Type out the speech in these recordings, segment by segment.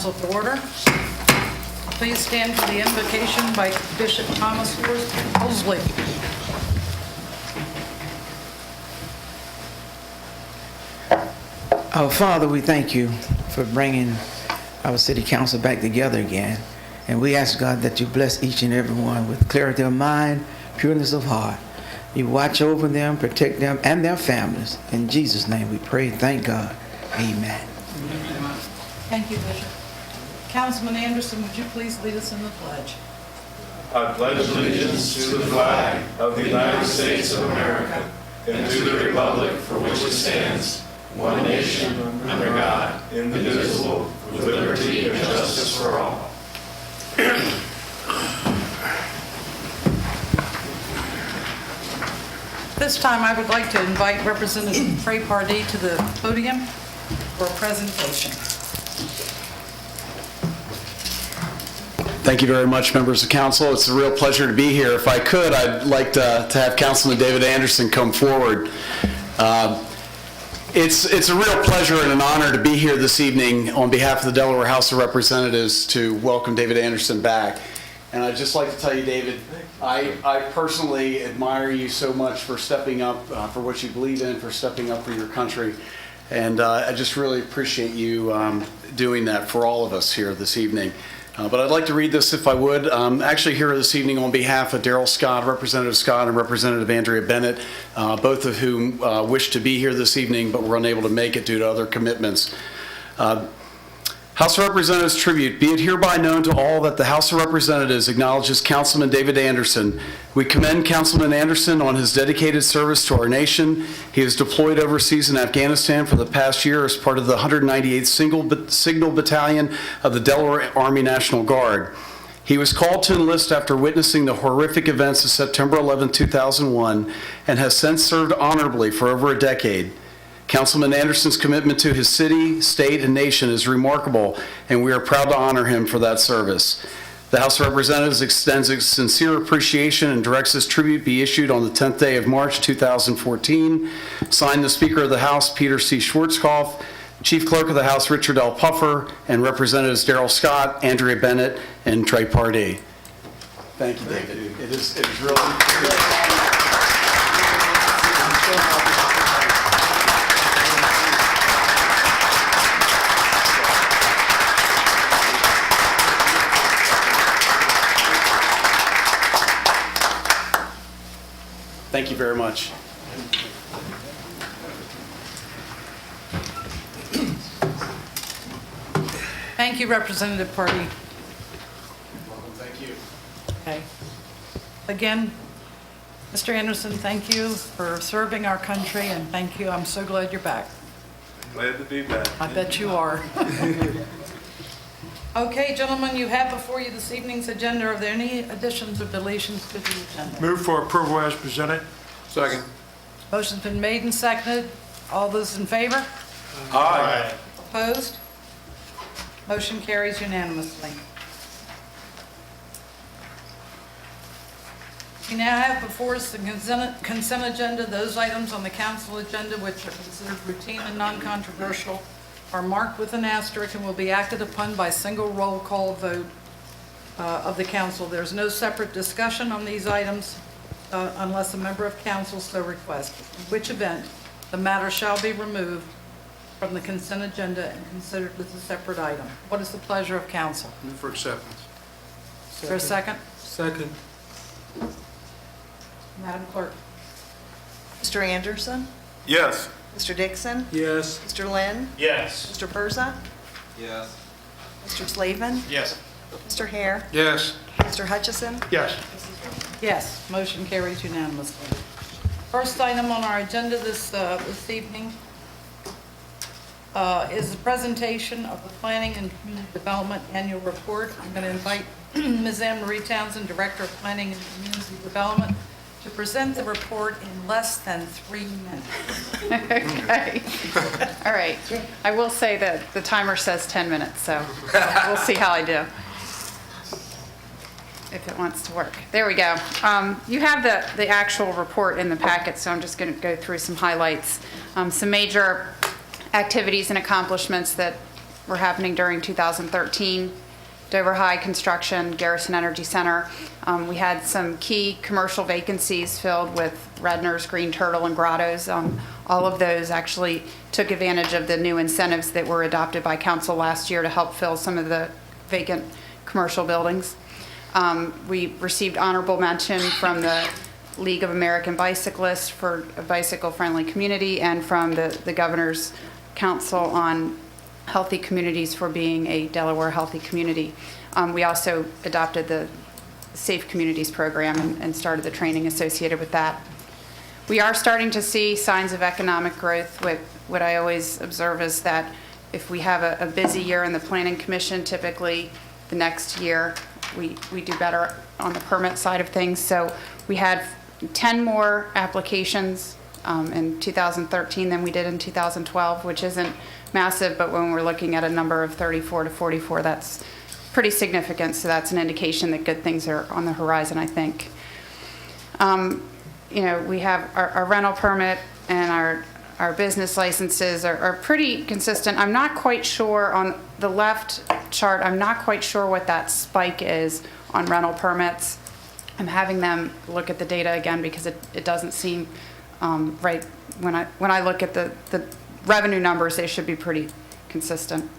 council to order. Please stand for the invocation by Bishop Thomas Wolseley. Our Father, we thank you for bringing our city council back together again. And we ask, God, that you bless each and every one with clarity of mind, pureness of heart. You watch over them, protect them, and their families. In Jesus' name we pray. Thank God. Amen. Thank you, Bishop. Councilman Anderson, would you please lead us in the pledge? I pledge allegiance to the flag of the United States of America and to the republic for which it stands, one nation, under God, indivisible, with liberty and justice for all. This time, I would like to invite Representative Trey Pardee to the podium for a presentation. Thank you very much, members of council. It's a real pleasure to be here. If I could, I'd like to have Councilman David Anderson come forward. It's a real pleasure and an honor to be here this evening on behalf of the Delaware House of Representatives to welcome David Anderson back. And I'd just like to tell you, David, I personally admire you so much for stepping up for what you believe in, for stepping up for your country. And I just really appreciate you doing that for all of us here this evening. But I'd like to read this if I would. Actually here this evening on behalf of Darrell Scott, Representative Scott, and Representative Andrea Bennett, both of whom wish to be here this evening but were unable to make it due to other commitments. House of Representatives tribute. Be it hereby known to all that the House of Representatives acknowledges Councilman David Anderson. We commend Councilman Anderson on his dedicated service to our nation. He is deployed overseas in Afghanistan for the past year as part of the 198th Signal Battalion of the Delaware Army National Guard. He was called to enlist after witnessing the horrific events of September 11, 2001, and has since served honorably for over a decade. Councilman Anderson's commitment to his city, state, and nation is remarkable, and we are proud to honor him for that service. The House of Representatives extends its sincere appreciation and directs this tribute be issued on the 10th day of March 2014. Signed, the Speaker of the House, Peter C. Schwarzkopf, Chief Clerk of the House, Richard L. Puffer, and Representatives Darrell Scott, Andrea Bennett, and Trey Pardee. Thank you, David. It is really... Thank you very much. Thank you, Representative Pardee. Welcome. Thank you. Okay. Again, Mr. Anderson, thank you for serving our country, and thank you. I'm so glad you're back. Glad to be back. I bet you are. Okay, gentlemen, you have before you this evening's agenda. Are there any additions or deletions to the agenda? Move for approval as presented. Second. Motion's been made and seconded. All those in favor? Aye. Opposed? Motion carries unanimously. We now have before us the consent agenda. Those items on the council agenda which are considered routine and non-controversial are marked with an asterisk and will be acted upon by single roll call vote of the council. There's no separate discussion on these items unless a member of council so requests, in which event the matter shall be removed from the consent agenda and considered as a separate item. What is the pleasure of council? Move for acceptance. Is there a second? Second. Madam Clerk. Mr. Anderson? Yes. Mr. Dixon? Yes. Mr. Lynn? Yes. Mr. Persa? Yes. Mr. Slavin? Yes. Mr. Hare? Yes. Mr. Hutchison? Yes. Yes, motion carries unanimously. First item on our agenda this evening is the presentation of the Planning and Community Development Annual Report. I'm going to invite Ms. Anne Marie Townsend, Director of Planning and Community Development, to present the report in less than 3 minutes. Okay. All right. I will say that the timer says 10 minutes, so we'll see how I do. If it wants to work. There we go. You have the actual report in the packet, so I'm just going to go through some highlights. Some major activities and accomplishments that were happening during 2013. Dover High construction, Garrison Energy Center. We had some key commercial vacancies filled with Redner's, Green Turtle, and Grottos. All of those actually took advantage of the new incentives that were adopted by council last year to help fill some of the vacant commercial buildings. We received honorable mention from the League of American Bicyclists for a bicycle-friendly community, and from the Governor's Council on Healthy Communities for being a Delaware healthy community. We also adopted the Safe Communities program and started the training associated with that. We are starting to see signs of economic growth. What I always observe is that if we have a busy year in the Planning Commission, typically the next year we do better on the permit side of things. So we had 10 more applications in 2013 than we did in 2012, which isn't massive, but when we're looking at a number of 34 to 44, that's pretty significant. So that's an indication that good things are on the horizon, I think. We have our rental permit and our business licenses are pretty consistent. I'm not quite sure on the left chart, I'm not quite sure what that spike is on rental permits. I'm having them look at the data again because it doesn't seem right. When I look at the revenue numbers, they should be pretty consistent.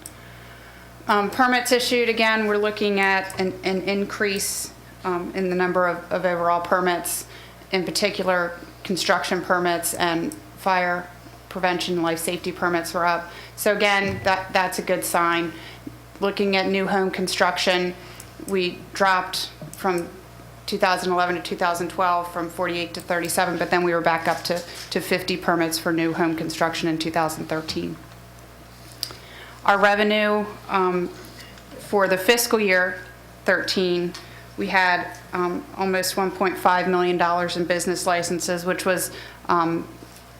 Permits issued, again, we're looking at an increase in the number of overall permits, in particular construction permits and fire prevention, life safety permits were up. So again, that's a good sign. Looking at new home construction, we dropped from 2011 to 2012 from 48 to 37, but then we were back up to 50 permits for new home construction in 2013. Our revenue for the fiscal year 13, we had almost $1.5 million in business licenses, which was an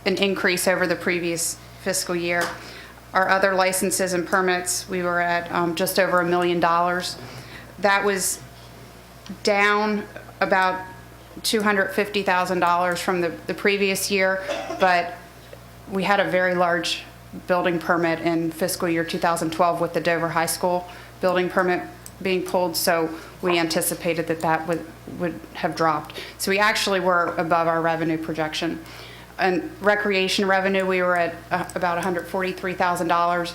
increase over the previous fiscal year. Our other licenses and permits, we were at just over $1 million. That was down about $250,000 from the previous year, but we had a very large building permit in fiscal year 2012 with the Dover High School building permit being pulled, so we anticipated that would have dropped. So we actually were above our revenue projection. And recreation revenue, we were at about $143,000.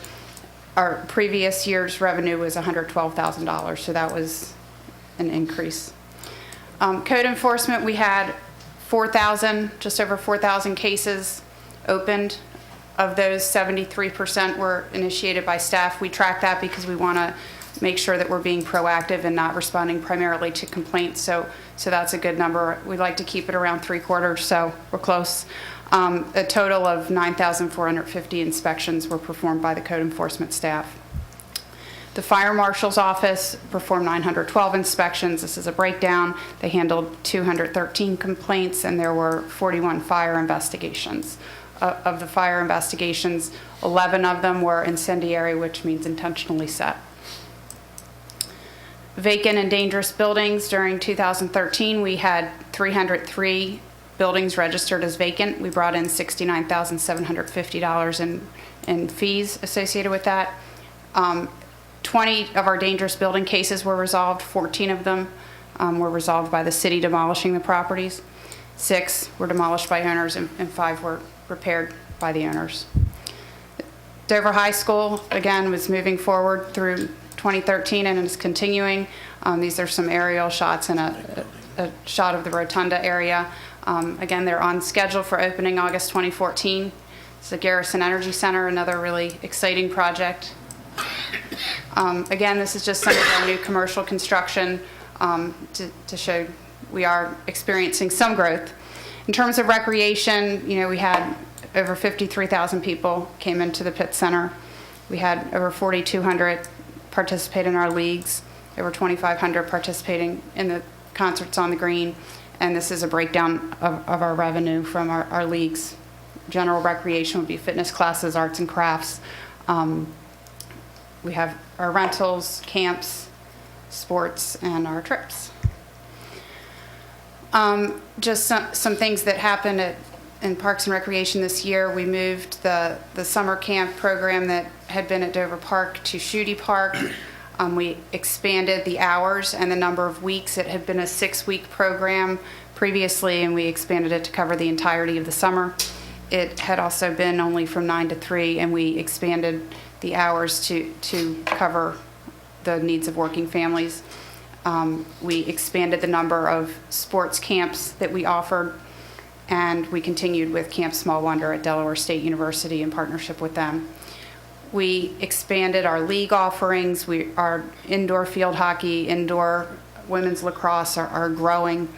Our previous year's revenue was $112,000, so that was an increase. Code enforcement, we had just over 4,000 cases opened. Of those, 73% were initiated by staff. We track that because we want to make sure that we're being proactive and not responding primarily to complaints. So that's a good number. We'd like to keep it around 3/4, so we're close. A total of 9,450 inspections were performed by the code enforcement staff. The fire marshal's office performed 912 inspections. This is a breakdown. They handled 213 complaints, and there were 41 fire investigations. Of the fire investigations, 11 of them were incendiary, which means intentionally set. Vacant and dangerous buildings during 2013, we had 303 buildings registered as vacant. We brought in $69,750 in fees associated with that. 20 of our dangerous building cases were resolved. 14 of them were resolved by the city demolishing the properties. 6 were demolished by owners, and 5 were repaired by the owners. Dover High School, again, was moving forward through 2013 and is continuing. These are some aerial shots and a shot of the rotunda area. Again, they're on schedule for opening August 2014. It's the Garrison Energy Center, another really exciting project. Again, this is just some of our new commercial construction to show we are experiencing some growth. In terms of recreation, we had over 53,000 people came into the Pitt Center. We had over 4,200 participate in our leagues, over 2,500 participating in the concerts on the green, and this is a breakdown of our revenue from our leagues. General recreation would be fitness classes, arts and crafts. We have our rentals, camps, sports, and our trips. Just some things that happened in Parks and Recreation this year, we moved the summer camp program that had been at Dover Park to Shooty Park. We expanded the hours and the number of weeks. It had been a 6-week program previously, and we expanded it to cover the entirety of the summer. It had also been only from 9 to 3, and we expanded the hours to cover the needs of working families. We expanded the number of sports camps that we offered, and we continued with Camp Small Wonder at Delaware State University in partnership with them. We expanded our league offerings. Our indoor field hockey, indoor women's lacrosse are growing.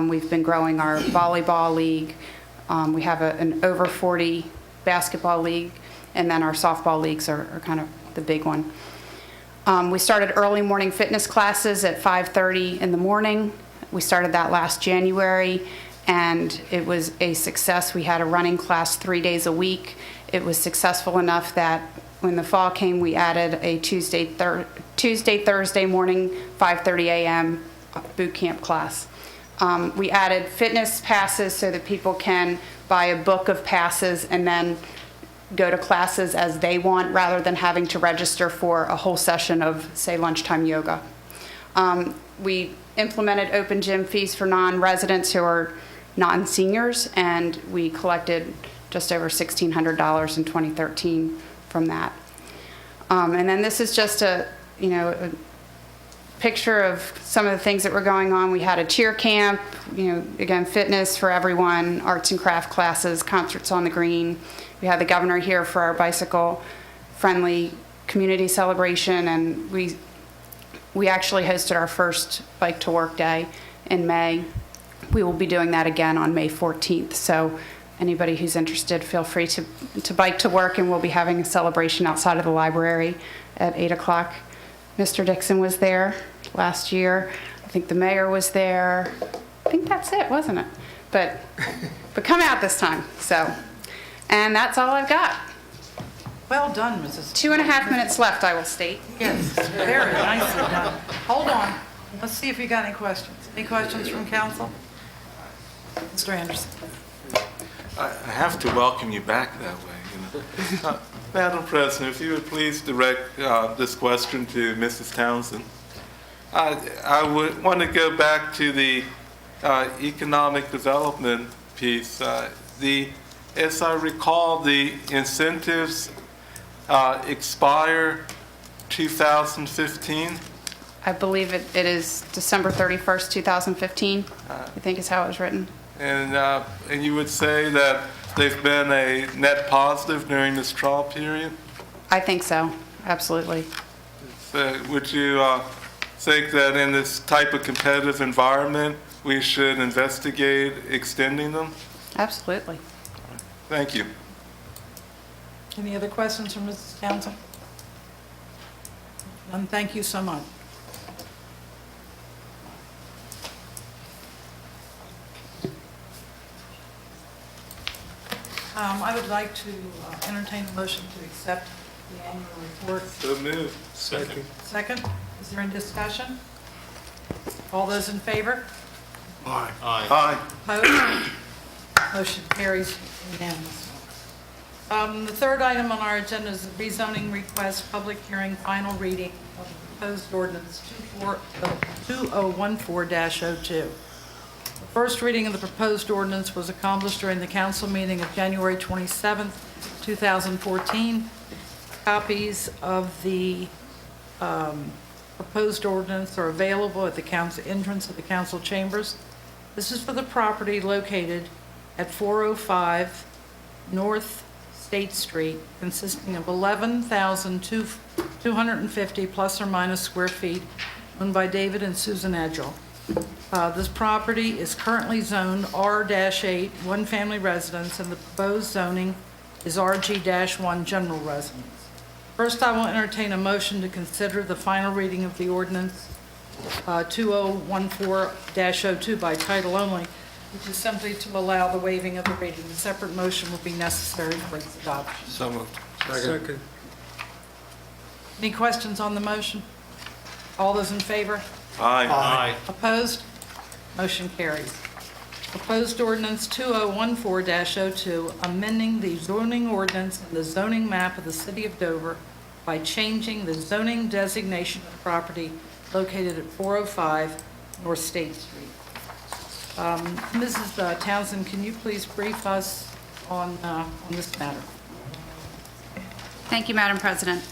We've been growing our volleyball league. We have an over 40 basketball league, and then our softball leagues are kind of the big one. We started early morning fitness classes at 5:30 in the morning. We started that last January, and it was a success. We had a running class 3 days a week. It was successful enough that when the fall came, we added a Tuesday, Thursday morning, 5:30 a.m. boot camp class. We added fitness passes so that people can buy a book of passes and then go to classes as they want, rather than having to register for a whole session of, say, lunchtime yoga. We implemented open gym fees for non-residents who are non-seniors, and we collected just over $1,600 in 2013 from that. And then this is just a picture of some of the things that were going on. We had a cheer camp, again, fitness for everyone, arts and craft classes, concerts on the green. We had the governor here for our bicycle-friendly community celebration, and we actually hosted our first Bike to Work Day in May. We will be doing that again on May 14th. So anybody who's interested, feel free to bike to work, and we'll be having a celebration outside of the library at 8 o'clock. Mr. Dixon was there last year. I think the mayor was there. I think that's it, wasn't it? But come out this time. And that's all I've got. Well done, Mrs. 2.5 minutes left, I will state. Yes, very nicely done. Hold on. Let's see if you got any questions. Any questions from council? Mr. Anderson. I have to welcome you back that way. Madam President, if you would please direct this question to Mrs. Townsend. I would want to go back to the economic development piece. As I recall, the incentives expire 2015. I believe it is December 31st, 2015, I think is how it was written. And you would say that they've been a net positive during this trial period? I think so, absolutely. So would you think that in this type of competitive environment, we should investigate extending them? Absolutely. Thank you. Any other questions from Mrs. Townsend? None. Thank you so much. I would like to entertain a motion to accept the annual report. So moved. Second. Second, is there any discussion? All those in favor? Aye. Opposed? Motion carries unanimously. The third item on our agenda is the rezoning request, public hearing, final reading of the proposed ordinance 2014-02. The first reading of the proposed ordinance was accomplished during the council meeting of January 27th, 2014. Copies of the proposed ordinance are available at the council entrance of the council chambers. This is for the property located at 405 North State Street, consisting of 11,250 plus or minus square feet, owned by David and Susan Edgell. This property is currently zoned R-8, one-family residence, and the proposed zoning is RG-1, general residence. First, I will entertain a motion to consider the final reading of the ordinance 2014-02 by title only, which is simply to allow the waiving of the reading. A separate motion will be necessary for its adoption. So moved. Second. Any questions on the motion? All those in favor? Aye. Opposed? Motion carries. Proposed ordinance 2014-02, amending the zoning ordinance and the zoning map of the city of Dover by changing the zoning designation of property located at 405 North State Street. Mrs. Townsend, can you please brief us on this matter? Thank you, Madam President.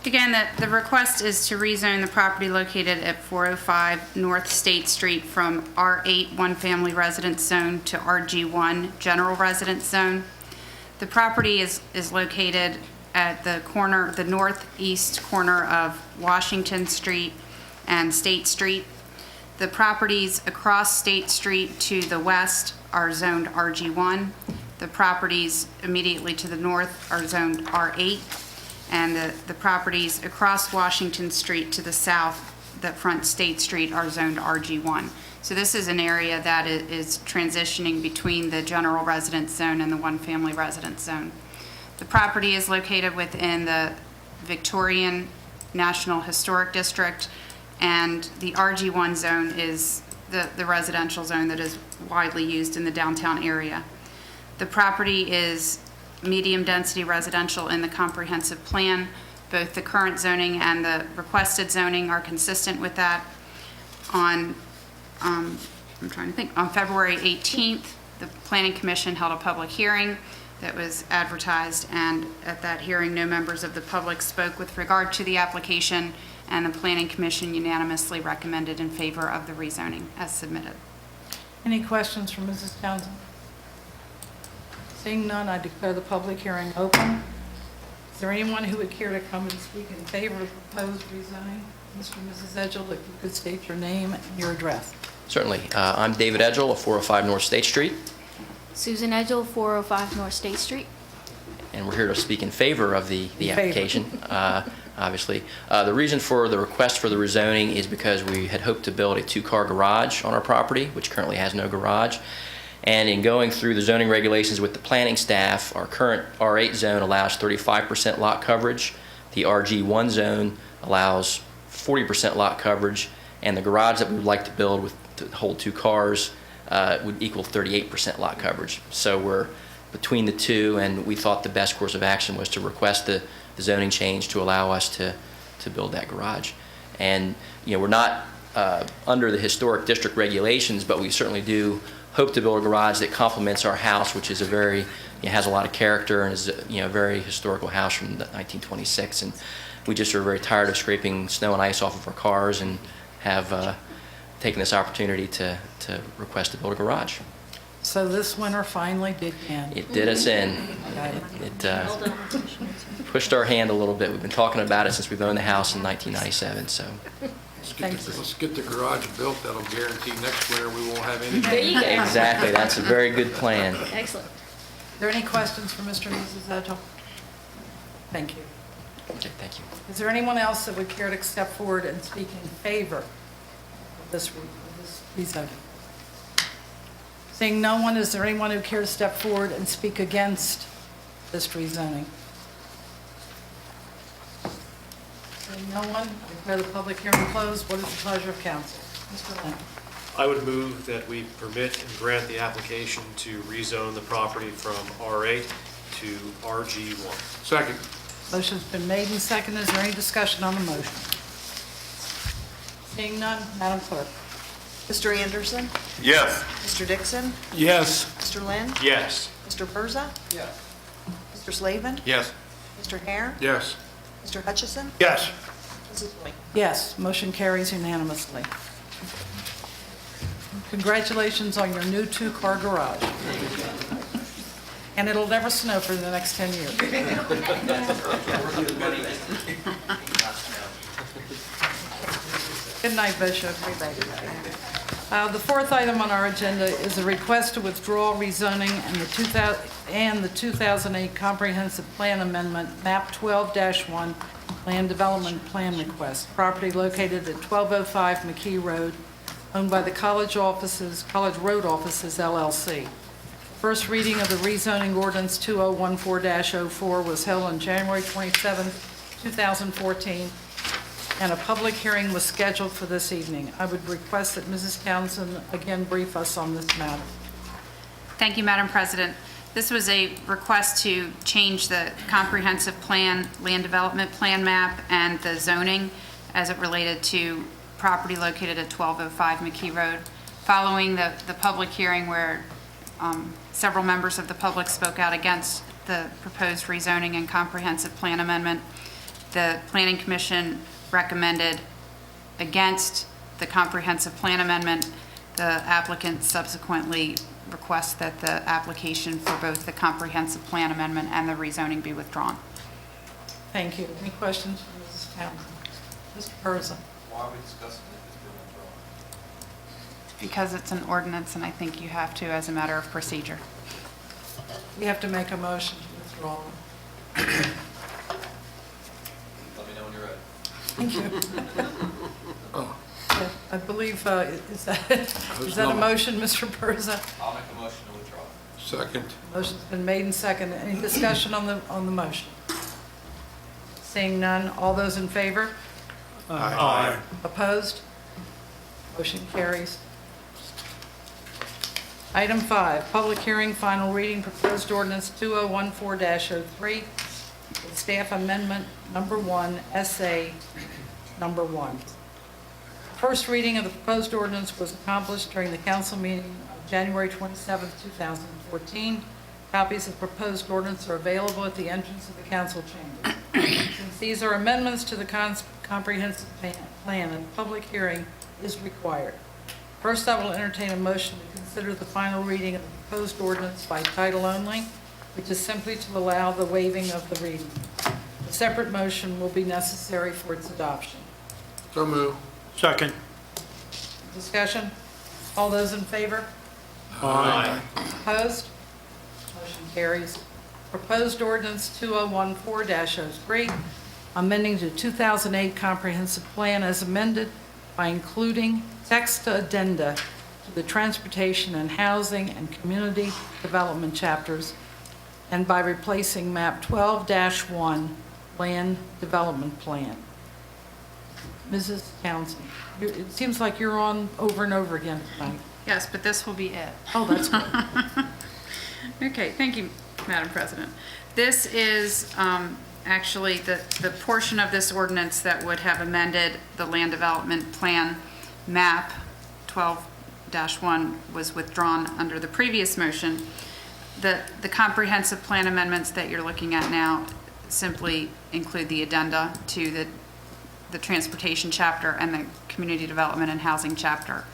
Again, the request is to rezone the property located at 405 North State Street from R8 one-family residence zone to RG1 general residence zone. The property is located at the northeast corner of Washington Street and State Street. The properties across State Street to the west are zoned RG1. The properties immediately to the north are zoned R8. And the properties across Washington Street to the south that front State Street are zoned RG1. So this is an area that is transitioning between the general residence zone and the one-family residence zone. The property is located within the Victorian National Historic District, and the RG1 zone is the residential zone that is widely used in the downtown area. The property is medium-density residential in the comprehensive plan. Both the current zoning and the requested zoning are consistent with that. On February 18th, the Planning Commission held a public hearing that was advertised, and at that hearing, no members of the public spoke with regard to the application, and the Planning Commission unanimously recommended in favor of the rezoning as submitted. Any questions from Mrs. Townsend? Seeing none, I declare the public hearing open. Is there anyone who would care to come and speak in favor of the proposed rezoning? Mr. and Mrs. Edgell, if you could state your name and your address. Certainly. I'm David Edgell of 405 North State Street, Susan Edgell, 405 North State Street. and we're here to speak in favor of the In favor. application, obviously. The reason for the request for the rezoning is because we had hoped to build a two-car garage on our property, which currently has no garage. And in going through the zoning regulations with the planning staff, our current R8 zone allows 35% lot coverage. The RG1 zone allows 40% lot coverage, and the garage that we would like to build to hold two cars would equal 38% lot coverage. So we're between the two, and we thought the best course of action was to request the zoning change to allow us to build that garage. And we're not under the historic district regulations, but we certainly do hope to build a garage that complements our house, which is has a lot of character and is a very historical house from 1926. And we just are very tired of scraping snow and ice off of our cars, and have taken this opportunity to request to build a garage. So this winter finally did end. It did us in. Got it. It pushed our hand a little bit. We've been talking about it since we've owned the house in 1997. So Let's get the garage built. That'll guarantee next winter we won't have any. There you go. exactly, that's a very good plan. Excellent. Are there any questions for Mr. and Mrs. Edgell? Thank you. Okay, thank you. Is there anyone else that would care to step forward and speak in favor of this rezoning? Seeing no one, is there anyone who cares to step forward and speak against this rezoning? Seeing no one, I declare the public hearing closed. What is the pleasure of council? Mr. Lynn. I would move that we permit and grant the application to rezone the property from R8 to RG1. Second. Motion's been made and seconded. Is there any discussion on the motion? Seeing none, Madam Clerk. Mr. Anderson? Yes. Mr. Dixon? Yes. Mr. Lynn? Yes. Mr. Persa? Yes. Mr. Slavin? Yes. Mr. Hare? Yes. Mr. Hutchison? Yes. Mrs. White? Yes, motion carries unanimously. Congratulations on your new two-car garage. And it'll never snow for the next 10 years. Good night, Bishop. The fourth item on our agenda is a request to withdraw rezoning and the 2008 Comprehensive Plan Amendment, MAP 12-1, Land Development Plan Request. Property located at 1205 McKee Road, owned by the College Road Offices, LLC. First reading of the rezoning ordinance 2014-04 was held on January 27, 2014. and a public hearing was scheduled for this evening. I would request that Mrs. Townsend again brief us on this matter. Thank you, Madam President. This was a request to change the comprehensive plan, land development plan map, and the zoning as it related to property located at 1205 McKee Road. Following the public hearing where several members of the public spoke out against the proposed rezoning and comprehensive plan amendment, the Planning Commission recommended against the comprehensive plan amendment. The applicant subsequently requests that the application for both the comprehensive plan amendment and the rezoning be withdrawn. Thank you. Any questions for Mrs. Townsend? Mr. Persa? Why are we discussing it if it's been withdrawn? Because it's an ordinance, and I think you have to as a matter of procedure. We have to make a motion to withdraw. Let me know when you're ready. Thank you. I believe, is that a motion, Mr. Persa? I'll make a motion to withdraw. Second. Motion's been made and seconded. Any discussion on the motion? Seeing none, all those in favor? Aye. Opposed? Motion carries. Item 5, public hearing, final reading, proposed ordinance 2014-03, staff amendment number 1, SA number 1. First reading of the proposed ordinance was accomplished during the council meeting of January 27, 2014. Copies of the proposed ordinance are available at the entrance of the council chamber. Since these are amendments to the comprehensive plan, a public hearing is required. First, I will entertain a motion to consider the final reading of the proposed ordinance by title only, which is simply to allow the waiving of the reading. A separate motion will be necessary for its adoption. So move. Second. Discussion? All those in favor? Aye. Opposed? Motion carries. Proposed ordinance 2014-03, amending the 2008 comprehensive plan as amended by including text addenda to the transportation and housing and community development chapters, and by replacing map 12-1 land development plan. Mrs. Townsend, it seems like you're on over and over again tonight. Yes, but this will be it. Oh, that's good. Okay, thank you, Madam President. This is actually the portion of this ordinance that would have amended the land development plan map 12-1 was withdrawn under the previous motion. The comprehensive plan amendments that you're looking at now simply include the addenda to the transportation chapter and the community development and housing chapter.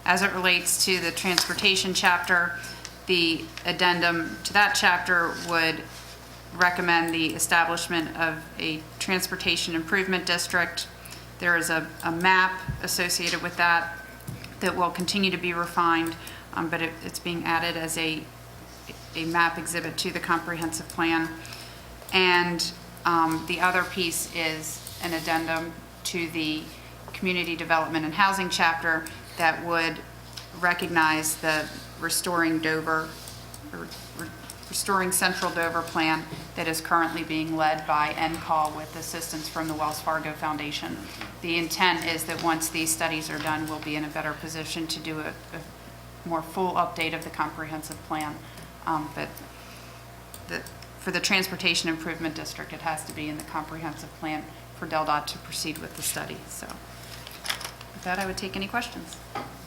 As it relates to the transportation chapter, the addendum to that chapter would recommend the establishment of a transportation improvement district. There is a map associated with that that will continue to be refined, but it's being added as a map exhibit to the comprehensive plan. And the other piece is an addendum to the community development and housing chapter that would recognize the Restoring Central Dover plan that is currently being led by NCAL with assistance from the Wells Fargo Foundation. The intent is that once these studies are done, we'll be in a better position to do a more full update of the comprehensive plan. But for the Transportation Improvement District, it has to be in the comprehensive plan for DelDOT to proceed with the study. So with that, I would take any questions.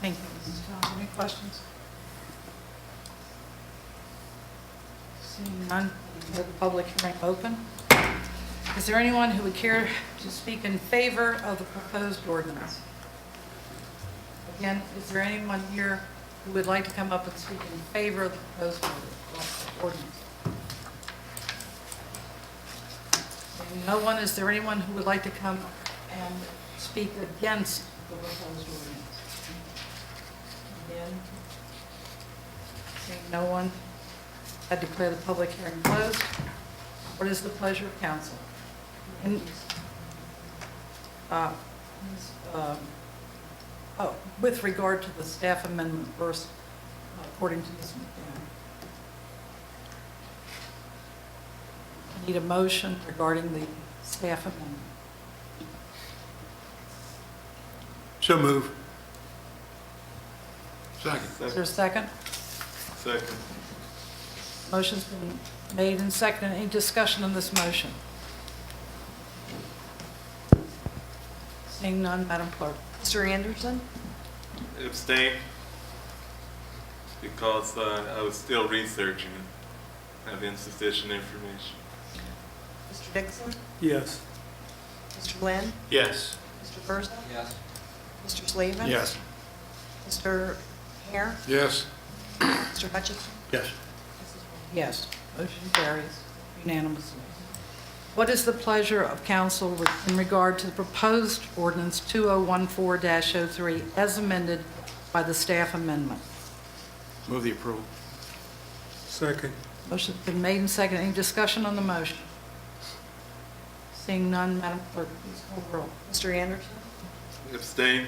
Thank you, Mrs. Townsend. Any questions? Seeing none, we have the public hearing open. Is there anyone who would care to speak in favor of the proposed ordinance? Again, is there anyone here who would like to come up and speak in favor of the proposed ordinance? Seeing no one, is there anyone who would like to come and speak against the proposed ordinance? Again, seeing no one, I declare the public hearing closed. What is the pleasure of council? And, with regard to the staff amendment first, according to Ms. McCann. I need a motion regarding the staff amendment. So move. Second. Is there a second? Second. Motion's been made and seconded. Any discussion on this motion? Seeing none, Madam Clerk. Mr. Anderson? Abstain. Because I was still researching and have insufficient information. Mr. Dixon? Yes. Mr. Lynn? Yes. Mr. Persa? Yes. Mr. Slavin? Yes. Mr. Hare? Yes. Mr. Hutchison? Yes. Yes, motion carries unanimously. What is the pleasure of council in regard to the proposed ordinance 2014-03 as amended by the staff amendment? Move the approval. Second. Motion's been made and seconded. Any discussion on the motion? Seeing none, Madam Clerk, please call the roll. Mr. Anderson? Abstain.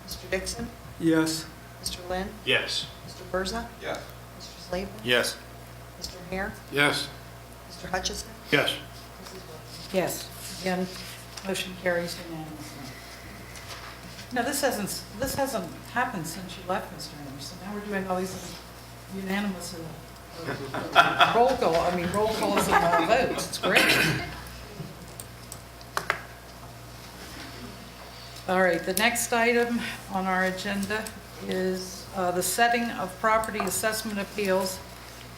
Mr. Dixon? Yes. Mr. Lynn? Yes. Mr. Persa? Yes. Mr. Slavin? Yes. Mr. Hare? Yes. Mr. Hutchison? Yes. Mrs. Wilson? Yes, again, motion carries unanimously. Now, this hasn't happened since you left, Mr. Anderson. Now we're doing all these unanimous roll calls and votes. It's great. All right, the next item on our agenda is the setting of property assessment appeals.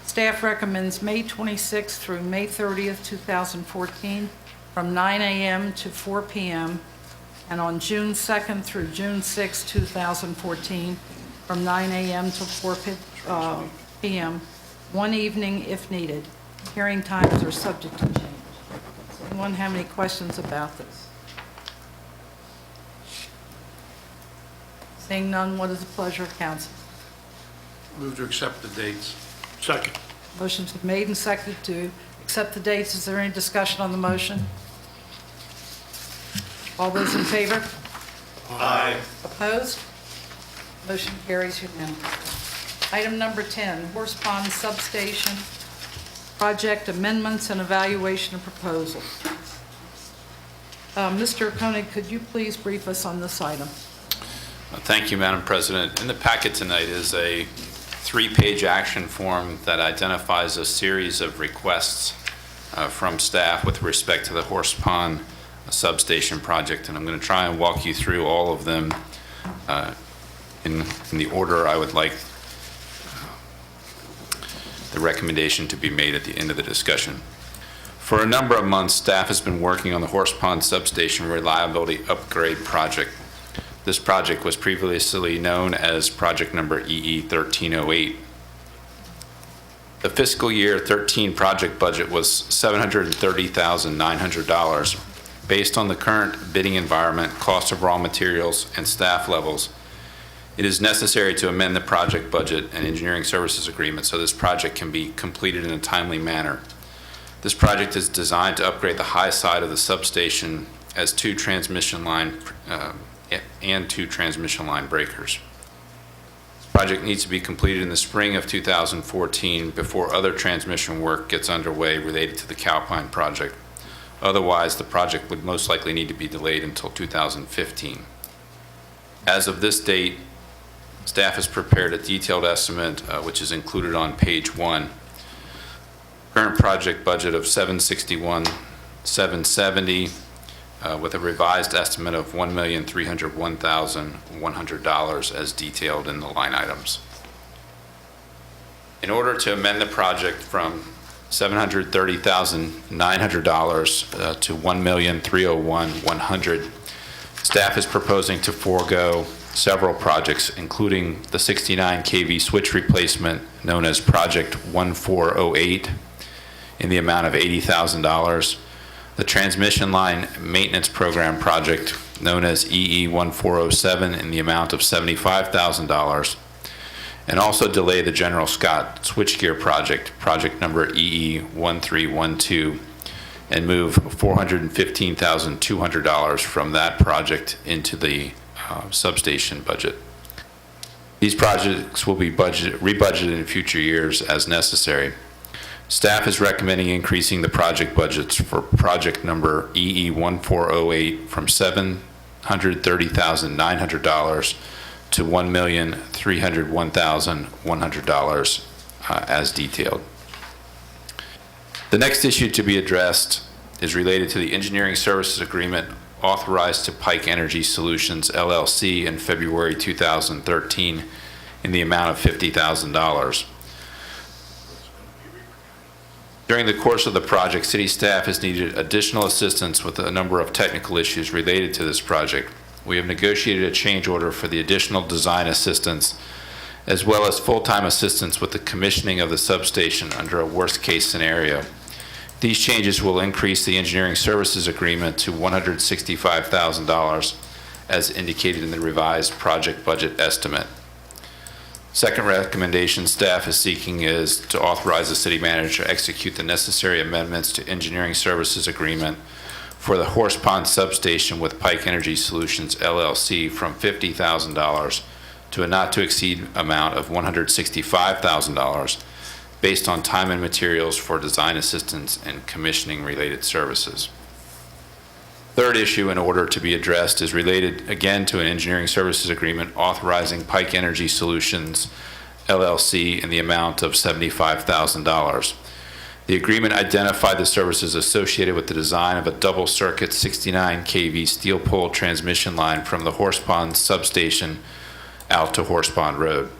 Staff recommends May 26th through May 30th, 2014, from 9 a.m. to 4 p.m., and on June 2nd through June 6th, 2014, from 9 a.m. to 4 p.m., one evening if needed. Hearing times are subject to change. Does anyone have any questions about this? Seeing none, what is the pleasure of council? Move to accept the dates. Second. Motion's been made and seconded to accept the dates. Is there any discussion on the motion? All those in favor? Aye. Opposed? Motion carries unanimously. Item number 10, Horse Pond Substation Project Amendments and Evaluation of Proposal. Mr. Koenig, could you please brief us on this item? Thank you, Madam President. In the packet tonight is a 3-page action form that identifies a series of requests from staff with respect to the Horse Pond Substation project, and I'm going to try and walk you through all of them in the order I would like the recommendation to be made at the end of the discussion. For a number of months, staff has been working on the Horse Pond Substation Reliability Upgrade Project. This project was previously known as project number EE 1308. The fiscal year 13 project budget was $730,900. Based on the current bidding environment, cost of raw materials, and staff levels, it is necessary to amend the project budget and engineering services agreement so this project can be completed in a timely manner. This project is designed to upgrade the high side of the substation as two transmission line breakers. This project needs to be completed in the spring of 2014 before other transmission work gets underway related to the Calpine project. Otherwise, the project would most likely need to be delayed until 2015. As of this date, staff has prepared a detailed estimate, which is included on page 1. Current project budget of $761,770, with a revised estimate of $1,301,100 as detailed in the line items. In order to amend the project from $730,900 to $1,301,100, staff is proposing to forego several projects, including the 69 kV switch replacement known as Project 1408 in the amount of $80,000, the transmission line maintenance program project known as EE 1407 in the amount of $75,000, and also delay the General Scott switchgear project, project number EE 1312, and move $415,200 from that project into the substation budget. These projects will be rebudgeted in future years as necessary. Staff is recommending increasing the project budgets for project number EE 1408 from $7 $130,900 to $1,301,100 as detailed. The next issue to be addressed is related to the engineering services agreement authorized to Pike Energy Solutions LLC in February 2013 in the amount of $50,000. During the course of the project, city staff has needed additional assistance with a number of technical issues related to this project. We have negotiated a change order for the additional design assistance, as well as full-time assistance with the commissioning of the substation under a worst-case scenario. These changes will increase the engineering services agreement to $165,000, as indicated in the revised project budget estimate. Second recommendation staff is seeking is to authorize the city manager to execute the necessary amendments to engineering services agreement for the Horse Pond substation with Pike Energy Solutions LLC from $50,000 to a not-to-exceed amount of $165,000 based on time and materials for design assistance and commissioning-related services. Third issue in order to be addressed is related again to an engineering services agreement authorizing Pike Energy Solutions LLC in the amount of $75,000. The agreement identified the services associated with the design of a double-circuit 69 kV steel pole transmission line from the Horse Pond substation out to Horse Pond Road.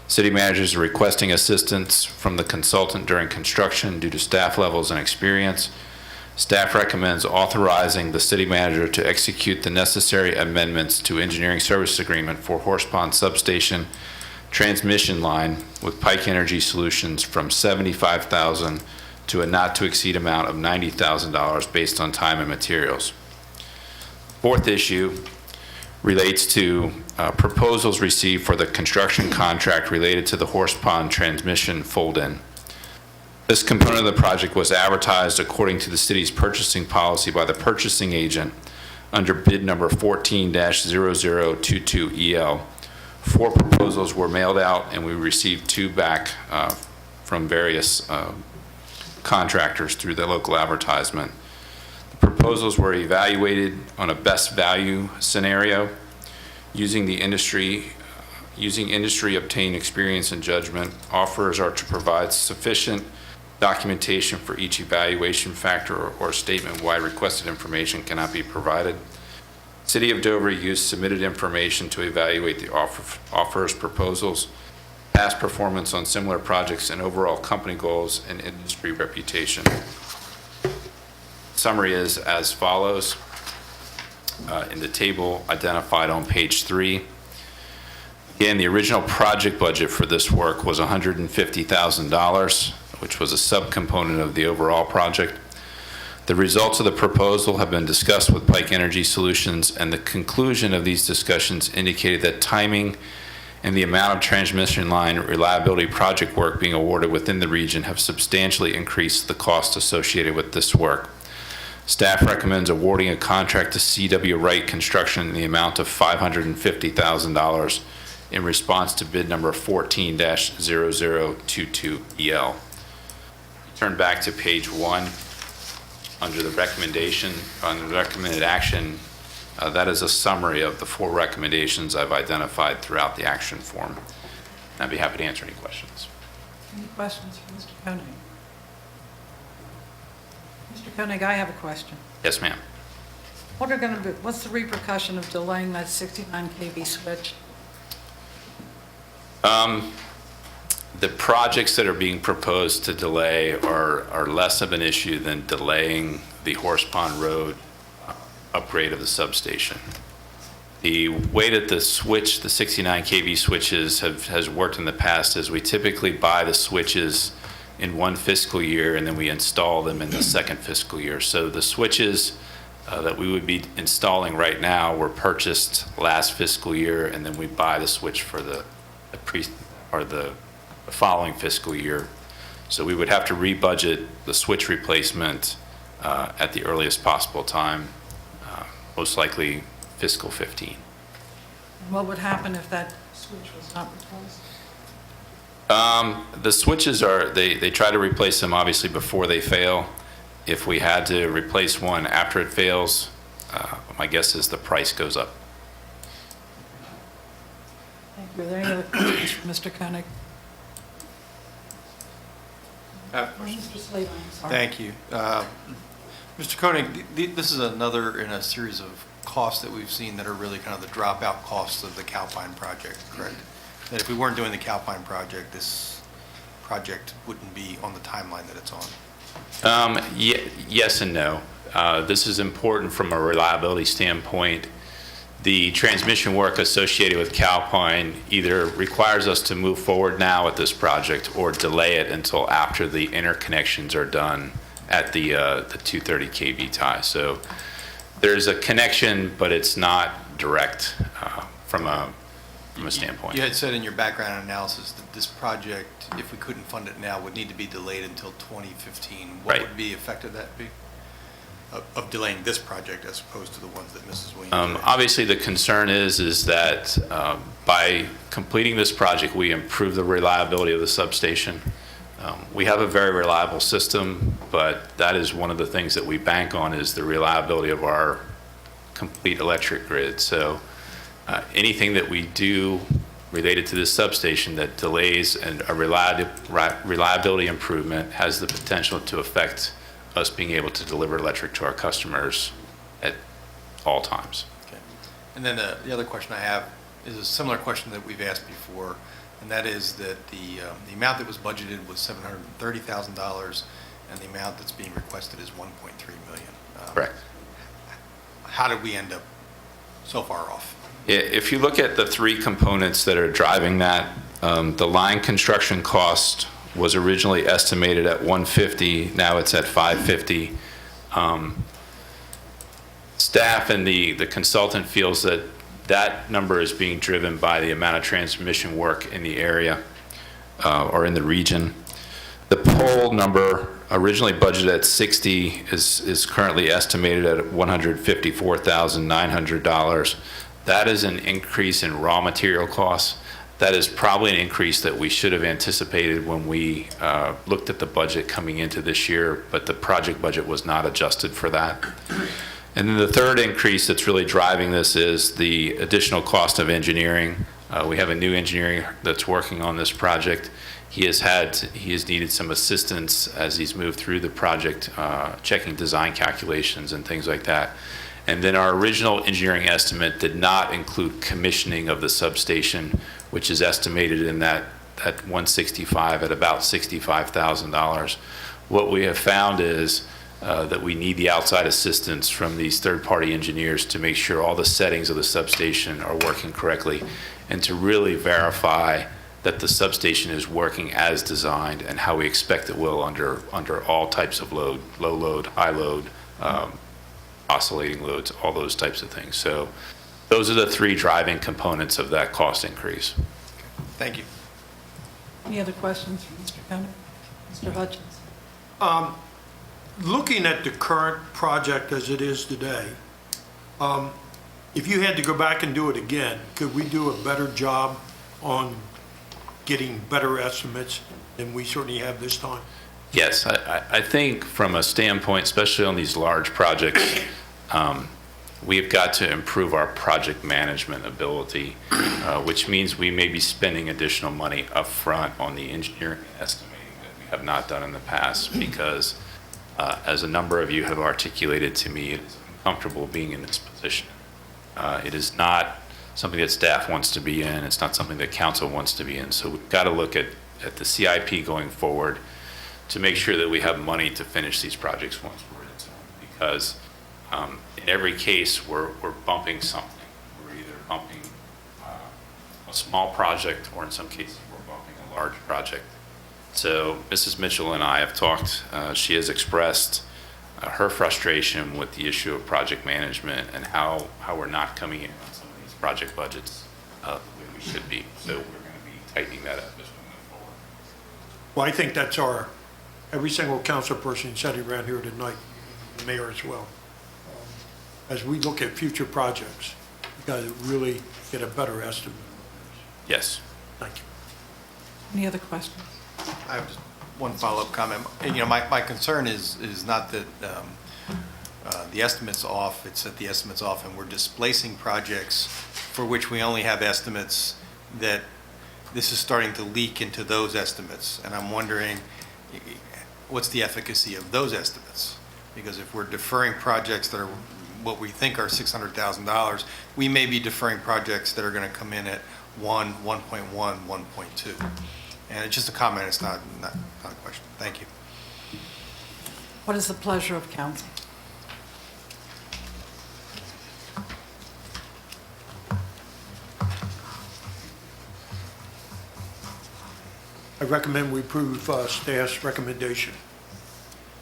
City managers are requesting assistance from the consultant during construction due to staff levels and experience. Staff recommends authorizing the city manager to execute the necessary amendments to engineering service agreement for Horse Pond substation transmission line with Pike Energy Solutions from $75,000 to a not-to-exceed amount of $90,000 based on time and materials. Fourth issue relates to proposals received for the construction contract related to the Horse Pond transmission fold-in. This component of the project was advertised according to the city's purchasing policy by the purchasing agent under bid number 14-0022EL. 4 proposals were mailed out and we received 2 back from various contractors through the local advertisement. The proposals were evaluated on a best value scenario using industry obtained experience and judgment. Offers are to provide sufficient documentation for each evaluation factor or statement why requested information cannot be provided. City of Dover used submitted information to evaluate the offers proposals, past performance on similar projects, and overall company goals and industry reputation. Summary is as follows. In the table identified on page 3. Again, the original project budget for this work was $150,000, which was a subcomponent of the overall project. The results of the proposal have been discussed with Pike Energy Solutions, and the conclusion of these discussions indicated that timing and the amount of transmission line reliability project work being awarded within the region have substantially increased the cost associated with this work. Staff recommends awarding a contract to C.W. Wright Construction in the amount of $550,000 in response to bid number 14-0022EL. Turn back to page 1 under the recommendation, on the recommended action. That is a summary of the 4 recommendations I've identified throughout the action form. I'd be happy to answer any questions. Any questions for Mr. Koenig? Mr. Koenig, I have a question. Yes, ma'am. What's the repercussion of delaying that 69 kV switch? The projects that are being proposed to delay are less of an issue than delaying the Horse Pond Road upgrade of the substation. The way that the 69 kV switches has worked in the past is we typically buy the switches in one fiscal year and then we install them in the second fiscal year. So the switches that we would be installing right now were purchased last fiscal year, and then we buy the switch for the following fiscal year. So we would have to rebudget the switch replacement at the earliest possible time, most likely fiscal 15. What would happen if that switch was not replaced? The switches they try to replace them obviously before they fail. If we had to replace one after it fails, my guess is the price goes up. Thank you. Are there any other questions for Mr. Koenig? Mr. Slavin, I'm sorry. Thank you. Mr. Koenig, this is another in a series of costs that we've seen that are really kind of the dropout costs of the Calpine project, correct? That if we weren't doing the Calpine project, this project wouldn't be on the timeline that it's on. Yes and no. This is important from a reliability standpoint. The transmission work associated with Calpine either requires us to move forward now with this project or delay it until after the interconnections are done at the 230 kV tie. So there's a connection, but it's not direct from a standpoint. You had said in your background analysis that this project, if we couldn't fund it now, would need to be delayed until 2015. What Right. would the effect of that be? Of delaying this project as opposed to the ones that Mrs. Williams did? Obviously, the concern is that by completing this project, we improve the reliability of the substation. We have a very reliable system, but that is one of the things that we bank on is the reliability of our complete electric grid. So anything that we do related to this substation that delays and a reliability improvement has the potential to affect us being able to deliver electric to our customers at all times. Okay. And then the other question I have is a similar question that we've asked before, and that is that the amount that was budgeted was $730,000, and the amount that's being requested is $1.3 million. Correct. How did we end up so far off? If you look at the three components that are driving that, the line construction cost was originally estimated at 150, now it's at 550. Staff and the consultant feels that that number is being driven by the amount of transmission work in the area or in the region. The pole number originally budgeted at 60 is currently estimated at $154,900. That is an increase in raw material costs. That is probably an increase that we should have anticipated when we looked at the budget coming into this year, but the project budget was not adjusted for that. And then the third increase that's really driving this is the additional cost of engineering. We have a new engineer that's working on this project. He has needed some assistance as he's moved through the project, checking design calculations and things like that. And then our original engineering estimate did not include commissioning of the substation, which is estimated in that 165 at about $65,000. What we have found is that we need the outside assistance from these third-party engineers to make sure all the settings of the substation are working correctly and to really verify that the substation is working as designed and how we expect it will under all types of load, low load, high load, oscillating loads, all those types of things. So those are the three driving components of that cost increase. Thank you. Any other questions for Mr. Koenig? Mr. Hutchins? Looking at the current project as it is today, if you had to go back and do it again, could we do a better job on getting better estimates than we certainly have this time? Yes, I think from a standpoint, especially on these large projects, we've got to improve our project management ability, which means we may be spending additional money upfront on the engineering and estimating that we have not done in the past because, as a number of you have articulated to me, it is uncomfortable being in this position. It is not something that staff wants to be in. It's not something that council wants to be in. So we've got to look at the CIP going forward to make sure that we have money to finish these projects once we're into them. Because in every case, we're bumping something. We're either bumping a small project or in some cases, we're bumping a large project. So Mrs. Mitchell and I have talked. She has expressed her frustration with the issue of project management and how we're not coming in on some of these project budgets the way we should be. So we're going to be tightening that up as we move forward. Well, I think that's every single council person sitting around here tonight, the mayor as well. As we look at future projects, we've got to really get a better estimate. Yes. Thank you. Any other questions? I have just one follow-up comment. And, my concern is not that the estimate's off, it said the estimate's off, and we're displacing projects for which we only have estimates, that this is starting to leak into those estimates. And I'm wondering, what's the efficacy of those estimates? Because if we're deferring projects that are what we think are $600,000, we may be deferring projects that are going to come in at 1, 1.1, 1.2. And it's just a comment, it's not a question. Thank you. What is the pleasure of council? I recommend we approve staff's recommendation.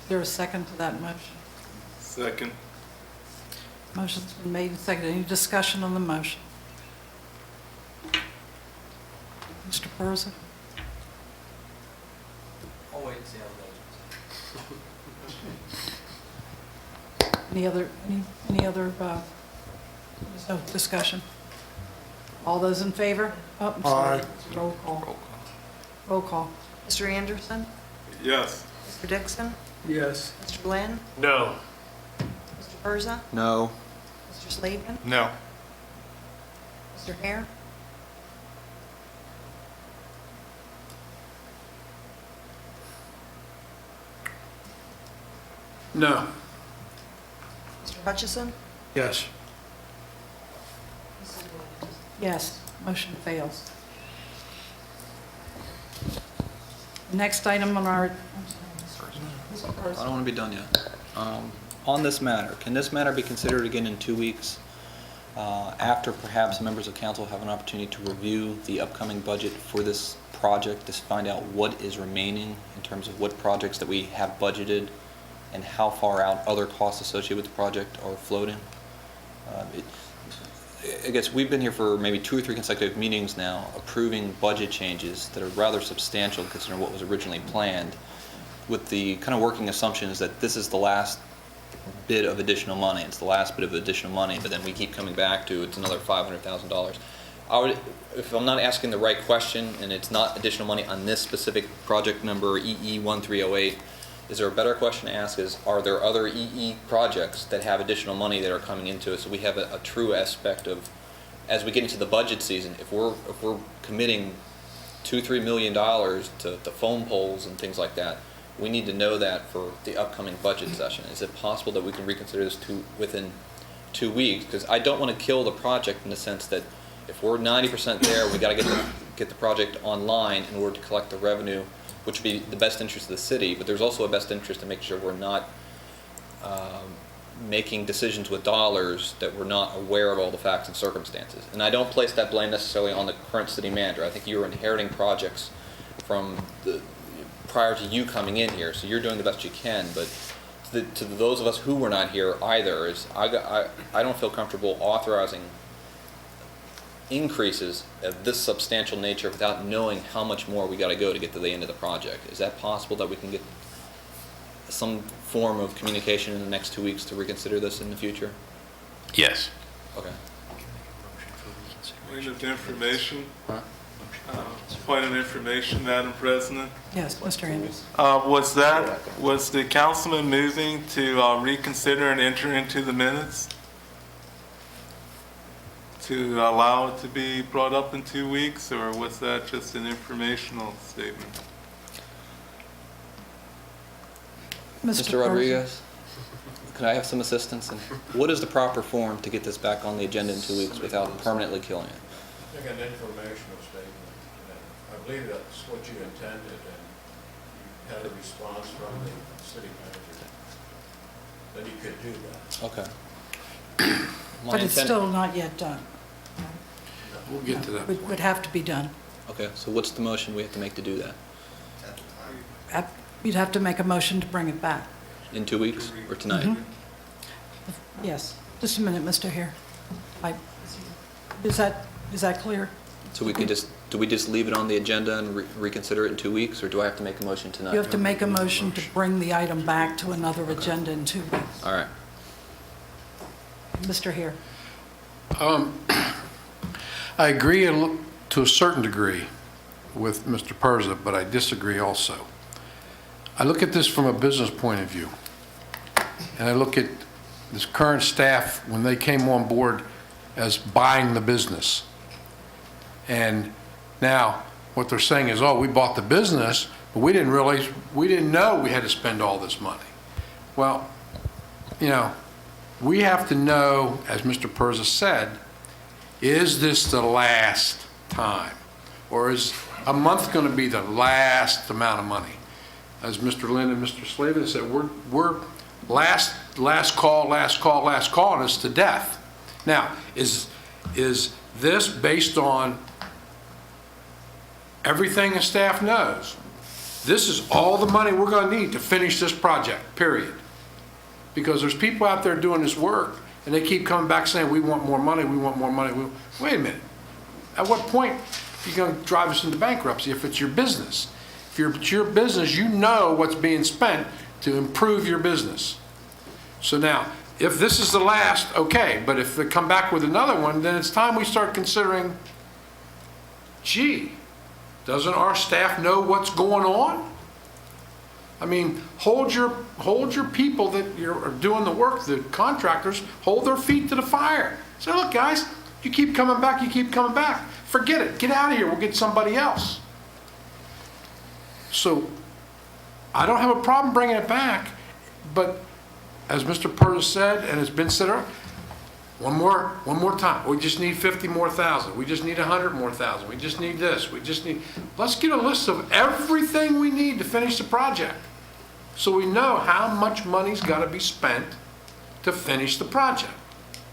Is there a second to that motion? Second. Motion's been made and seconded. Any discussion on the motion? Mr. Persa? I'll wait and see how it goes. Any other, there's no discussion? All those in favor? Oh, I'm sorry. Aye. Roll call. Roll call. Mr. Anderson? Yes. Mr. Dixon? Yes. Mr. Glenn? No. Mr. Persa? No. Mr. Slavin? No. Mr. Hare? No. Mr. Hutchison? Yes. Yes, motion fails. Next item on our, I don't want to be done yet. On this matter, can this matter be considered again in 2 weeks, after perhaps members of council have an opportunity to review the upcoming budget for this project, to find out what is remaining in terms of what projects that we have budgeted and how far out other costs associated with the project are floating? I guess we've been here for maybe 2 or 3 consecutive meetings now approving budget changes that are rather substantial considering what was originally planned, with the kind of working assumptions that this is the last bit of additional money. It's the last bit of additional money, but then we keep coming back to it's another $500,000. I would, if I'm not asking the right question and it's not additional money on this specific project number EE1308, is there a better question to ask is, are there other EE projects that have additional money that are coming into it? So we have a true aspect of, as we get into the budget season, if we're committing $2-3 million to phone poles and things like that, we need to know that for the upcoming budget session. Is it possible that we can reconsider this within 2 weeks? Because I don't want to kill the project in the sense that if we're 90% there, we got to get the project online in order to collect the revenue, which would be the best interest of the city, but there's also a best interest to make sure we're not making decisions with dollars that we're not aware of all the facts and circumstances. And I don't place that blame necessarily on the current city manager. I think you're inheriting projects from prior to you coming in here, so you're doing the best you can, but to those of us who were not here either, is I don't feel comfortable authorizing increases of this substantial nature without knowing how much more we got to go to get to the end of the project. Is that possible that we can get some form of communication in the next 2 weeks to reconsider this in the future? Yes. Okay. Point of information. Point of information, Madam President. yes, Mr. Anderson. Was the councilman moving to reconsider and enter into the minutes? To allow it to be brought up in 2 weeks, or was that just an informational statement? Mr. Rodriguez, could I have some assistance? And what is the proper form to get this back on the agenda in 2 weeks without permanently killing it? I think an informational statement, and I believe that's what you intended, and you had a response from the city manager, then you could do that. Okay. But it's still not yet done. We'll get to that. Would have to be done. Okay, so what's the motion we have to make to do that? You'd have to make a motion to bring it back. In 2 weeks or tonight? Mhm. Yes, just a minute, Mr. Hare. Is that clear? So we could do we just leave it on the agenda and reconsider it in 2 weeks, or do I have to make a motion tonight? You have to make a motion to bring the item back to another agenda in 2 weeks. All right. Mr. Hare. I agree to a certain degree with Mr. Persa, but I disagree also. I look at this from a business point of view, and I look at this current staff, when they came on board, as buying the business. And now, what they're saying is, oh, we bought the business, but we didn't know we had to spend all this money. Well, we have to know, as Mr. Perza said, is this the last time? Or is a month going to be the last amount of money? As Mr. Lynn and Mr. Slavin said, we're last call, and it's to death. Now, is this based on everything the staff knows? This is all the money we're going to need to finish this project, period. Because there's people out there doing this work, and they keep coming back saying, we want more money, we want more money. Wait a minute. At what point are you going to drive us into bankruptcy if it's your business? If it's your business, you know what's being spent to improve your business. So now, if this is the last, okay, but if they come back with another one, then it's time we start considering, gee, doesn't our staff know what's going on? I mean, hold your people that are doing the work, the contractors, hold their feet to the fire. Say, look, guys, you keep coming back, you keep coming back. Forget it. Get out of here. We'll get somebody else. So I don't have a problem bringing it back, but as Mr. Perza said, and it's been said earlier, one more time. We just need 50 more thousand. We just need 100 more thousand. We just need this. Let's get a list of everything we need to finish the project, so we know how much money's got to be spent to finish the project,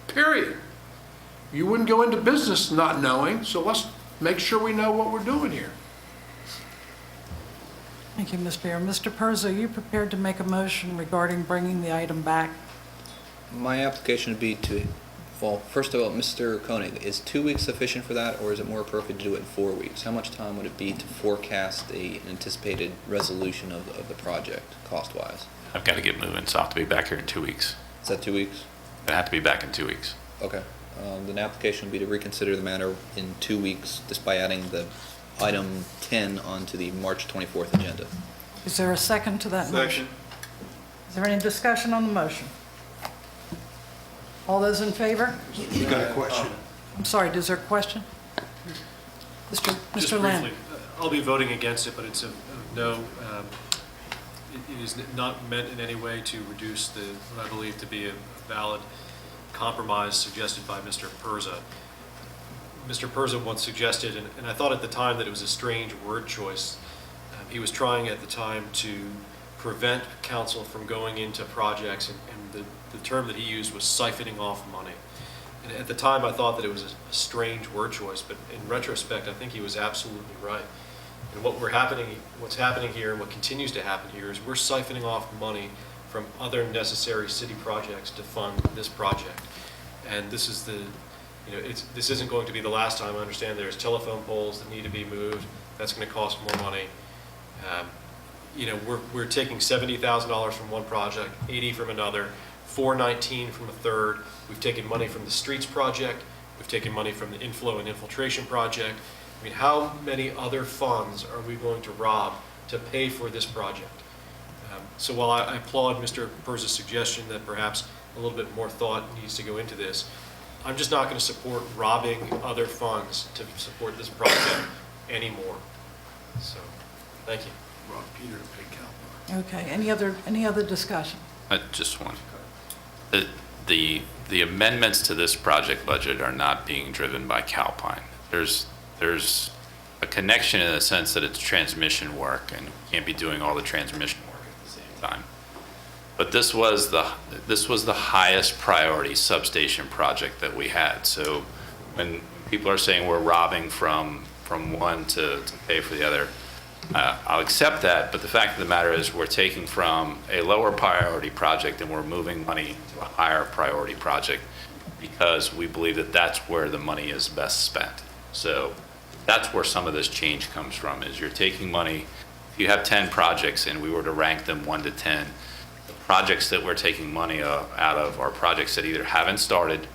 period. You wouldn't go into business not knowing, so let's make sure we know what we're doing here. Thank you, Ms. Beer. Mr. Perza, are you prepared to make a motion regarding bringing the item back? My application would be to, well, first of all, Mr. Koenig, is 2 weeks sufficient for that, or is it more appropriate to do it in 4 weeks? How much time would it be to forecast an anticipated resolution of the project, cost-wise? I've got to get moving, so I'll have to be back here in 2 weeks. Is that 2 weeks? I have to be back in 2 weeks. Okay. Then the application would be to reconsider the matter in 2 weeks, just by adding the item 10 onto the March 24th agenda. Is there a second to that motion? Is there any discussion on the motion? All those in favor? You got a question? I'm sorry, is there a question? Just Mr. Land. briefly, I'll be voting against it, but it's a no. It is not meant in any way to reduce what I believe to be a valid compromise suggested by Mr. Perza. Mr. Perza once suggested, and I thought at the time that it was a strange word choice. He was trying at the time to prevent council from going into projects, and the term that he used was siphoning off money. And at the time I thought that it was a strange word choice, but in retrospect I think he was absolutely right. And what's happening here and what continues to happen here is we're siphoning off money from other necessary city projects to fund this project. And this is this isn't going to be the last time. I understand there's telephone poles that need to be moved. That's going to cost more money. We're taking $70,000 from one project, 80 from another, 419 from a third. We've taken money from the streets project. We've taken money from the inflow and infiltration project. I mean, how many other funds are we going to rob to pay for this project? So while I applaud Mr. Perza's suggestion that perhaps a little bit more thought needs to go into this, I'm just not going to support robbing other funds to support this project anymore. So, thank you. Rob Peter to pay Calpine. Okay, any other discussion? Just one. The amendments to this project budget are not being driven by Calpine. There's a connection in the sense that it's transmission work, and we can't be doing all the transmission work at the same time. But this was the highest priority substation project that we had. So when people are saying we're robbing from one to pay for the other, I'll accept that, but the fact of the matter is we're taking from a lower priority project and we're moving money to a higher priority project because we believe that that's where the money is best spent. So that's where some of this change comes from, is you're taking money. If you have 10 projects and we were to rank them 1 to 10, the projects that we're taking money out of are projects that either haven't started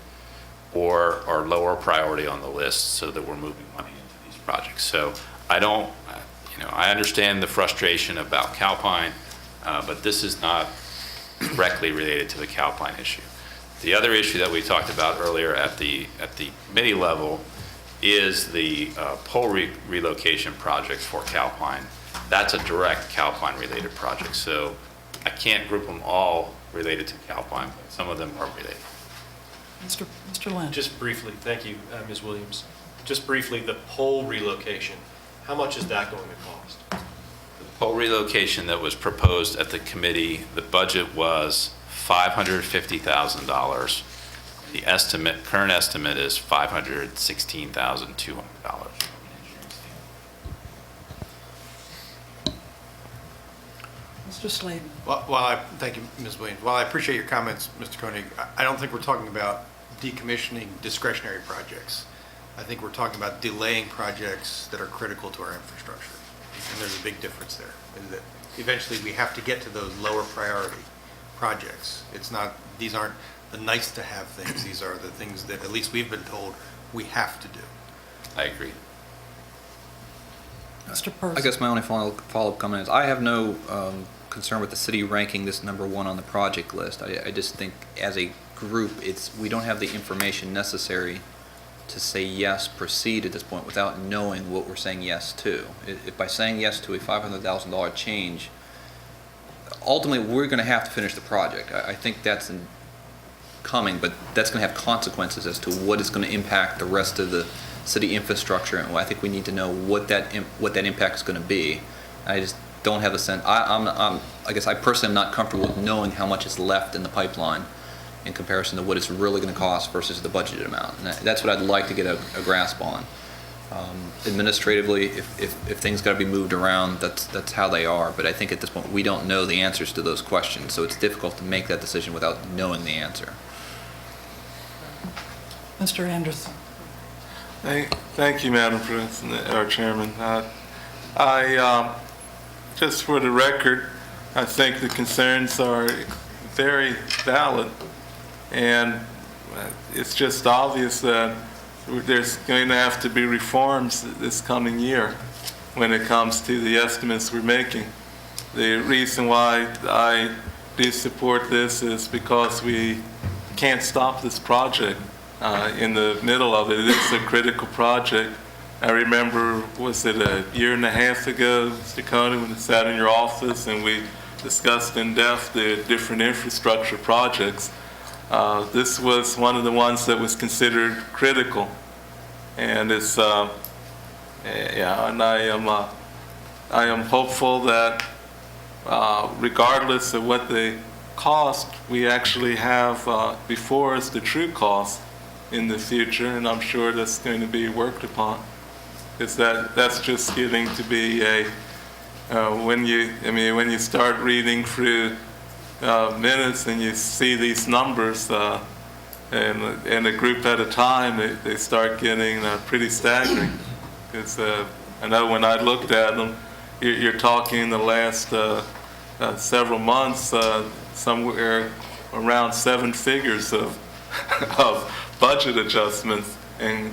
or are lower priority on the list, so that we're moving money into these projects. So I understand the frustration about Calpine, but this is not directly related to the Calpine issue. The other issue that we talked about earlier at the committee level is the pole relocation project for Calpine. That's a direct Calpine-related project, so I can't group them all related to Calpine, but some of them are related. Mr. Lynn? Just briefly, thank you, Ms. Williams. Just briefly, the pole relocation, how much is that going to cost? The pole relocation that was proposed at the committee, the budget was $550,000. The current estimate is $516,200. Mr. Slavin? Thank you, Ms. Williams. While I appreciate your comments, Mr. Koenig, I don't think we're talking about decommissioning discretionary projects. I think we're talking about delaying projects that are critical to our infrastructure. And there's a big difference there, is that eventually we have to get to those lower priority projects. These aren't the nice to have things. These are the things that at least we've been told we have to do. I agree. Mr. Persa? I guess my only follow-up comment is I have no concern with the city ranking this number one on the project list. I just think as a group, we don't have the information necessary to say yes, proceed at this point without knowing what we're saying yes to. If by saying yes to a $500,000 change, ultimately we're going to have to finish the project. I think that's coming, but that's going to have consequences as to what is going to impact the rest of the city infrastructure, and I think we need to know what that impact is going to be. I just don't have a sense. I guess I personally am not comfortable with knowing how much is left in the pipeline in comparison to what it's really going to cost versus the budgeted amount. And that's what I'd like to get a grasp on. Administratively, if things got to be moved around, that's how they are. But I think at this point we don't know the answers to those questions, so it's difficult to make that decision without knowing the answer. Mr. Anderson? Thank you, Madam President, or Chairman. Just for the record, I think the concerns are very valid, and it's just obvious that there's going to have to be reforms this coming year when it comes to the estimates we're making. The reason why I do support this is because we can't stop this project in the middle of it. It is a critical project. I remember, was it a year and a half ago, Mr. Coney, when I sat in your office and we discussed in depth the different infrastructure projects. This was one of the ones that was considered critical. And it's, and I am hopeful that regardless of what they cost, we actually have before us the true cost in the future, and I'm sure that's going to be worked upon. Because that's just getting to be when you start reading through minutes and you see these numbers and a group at a time, they start getting pretty staggering. Because I know when I looked at them, you're talking the last several months, somewhere around 7 figures of budget adjustments and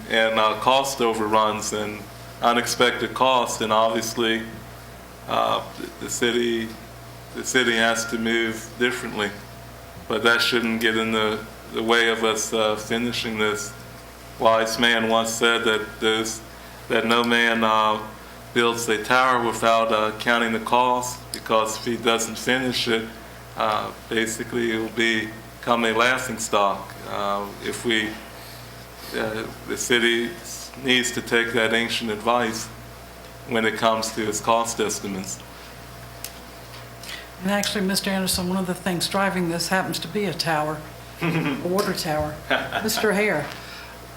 cost overruns and unexpected costs, and obviously the city has to move differently, but that shouldn't get in the way of us finishing this. Wise man once said that no man builds a tower without counting the cost, because if he doesn't finish it, basically it will become a laughingstock. If the city needs to take that ancient advice when it comes to its cost estimates. And actually, Mr. Anderson, one of the things driving this happens to be a tower, a water tower. Mr. Hare?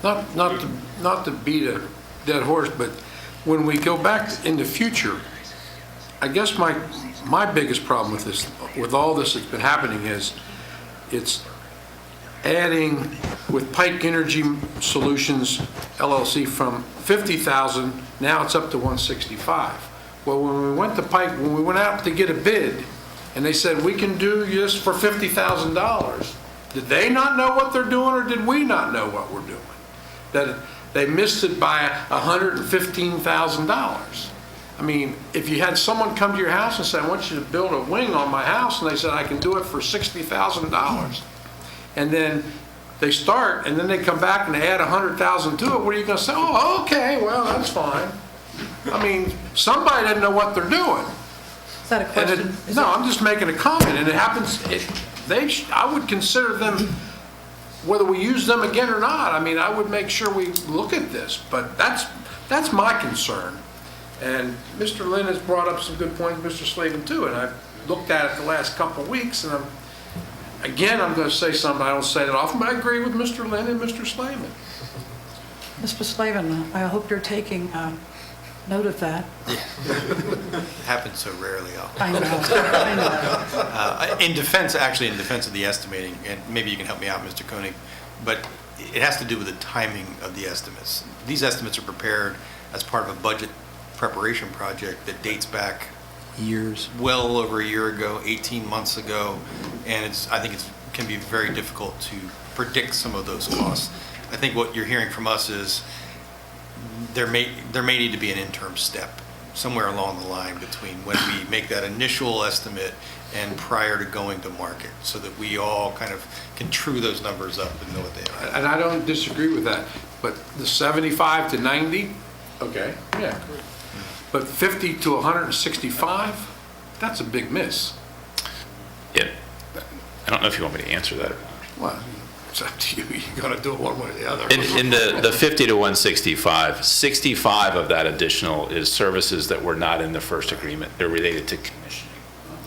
Not to beat a dead horse, but when we go back in the future, I guess my biggest problem with this, with all this that's been happening, is it's adding with Pike Energy Solutions LLC from 50,000, now it's up to 165. Well, when we went out to get a bid, and they said we can do this for $50,000, did they not know what they're doing, or did we not know what we're doing? That they missed it by $115,000. I mean, if you had someone come to your house and say, I want you to build a wing on my house, and they said I can do it for $60,000. and then they start, and then they come back and they add 100,000 to it, what are you gonna say? Oh, okay, well, that's fine. I mean, somebody doesn't know what they're doing. Is that a And question? no, I'm just making a comment, and it happens, I would consider them, whether we use them again or not, I mean, I would make sure we look at this, but that's my concern. And Mr. Lynn has brought up some good points, Mr. Slavin too, and I've looked at it the last couple of weeks, and I'm going to say something I don't say that often, but I agree with Mr. Lynn and Mr. Slavin. Mr. Slavin, I hope you're taking note of that. Happens so rarely. I know. In defense of the estimating, and maybe you can help me out, Mr. Koenig, but it has to do with the timing of the estimates. These estimates are prepared as part of a budget preparation project that dates back Years. well over a year ago, 18 months ago, and I think it can be very difficult to predict some of those costs. I think what you're hearing from us is there may need to be an interim step somewhere along the line between when we make that initial estimate and prior to going to market, so that we all kind of can true those numbers up and know what they are. And I don't disagree with that, but the 75 to 90, okay, yeah. But 50 to 165, that's a big miss. Yeah. I don't know if you want me to answer that or not. Well, it's up to you. You're going to do it one way or the other. In the 50 to 165, 65 of that additional is services that were not in the first agreement. They're related to commissioning.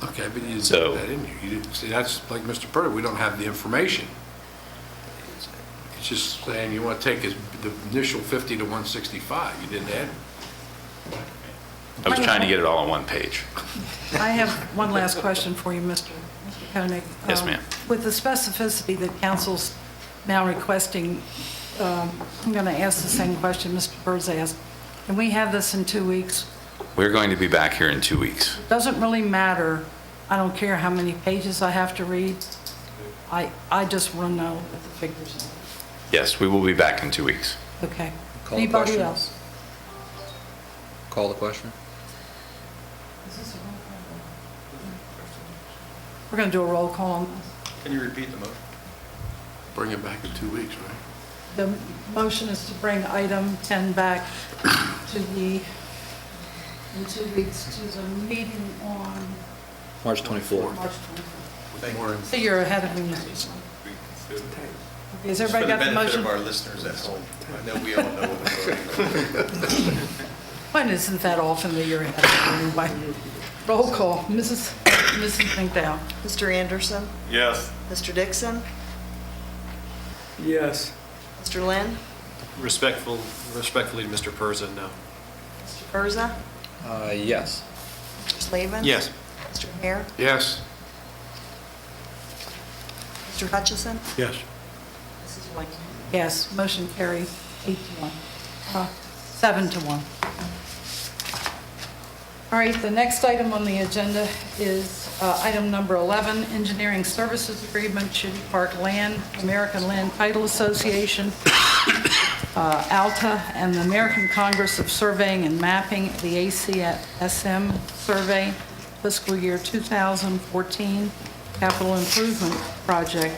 Okay, but you didn't So- put that in here. You didn't, see, that's like Mr. Purdy, we don't have the information. It's just saying you want to take the initial 50 to 165. You didn't add. I was trying to get it all on one page. I have one last question for you, Mr. Koenig. Yes, ma'am. With the specificity that council's now requesting, I'm going to ask the same question Mr. Burns asked. Can we have this in 2 weeks? We're going to be back here in 2 weeks. Doesn't really matter. I don't care how many pages I have to read. I just want to know what the figures are. Yes, we will be back in 2 weeks. Okay. Call the Anybody question. else? Call the question. We're going to do a roll call on this. Can you repeat the motion? Bring it back in 2 weeks, right? The motion is to bring item 10 back to in 2 weeks, to the meeting on March 24th. March 24th. So you're ahead of me, Mr. Swan. Okay, has everybody got the For the benefit motion? of our listeners at home, I know we all know what we're voting on. When isn't that often that you're ahead of me anyway? Roll call, Mrs. McDowell. Mr. Anderson? Yes. Mr. Dixon? Yes. Mr. Lynn? Respectfully, Mr. Persa, no. Mr. Persa? Yes. Mr. Slavin? Yes. Mr. Hare? Yes. Mr. Hutchison? Yes. Mrs. White? Yes, motion carried 8 to 1. 7 to 1. All right, the next item on the agenda is item number 11, Engineering Services Agreement, Shitty Park Land, American Land Title Association, ALTA, and the American Congress of Surveying and Mapping, the ACSM survey, fiscal year 2014 capital improvement project.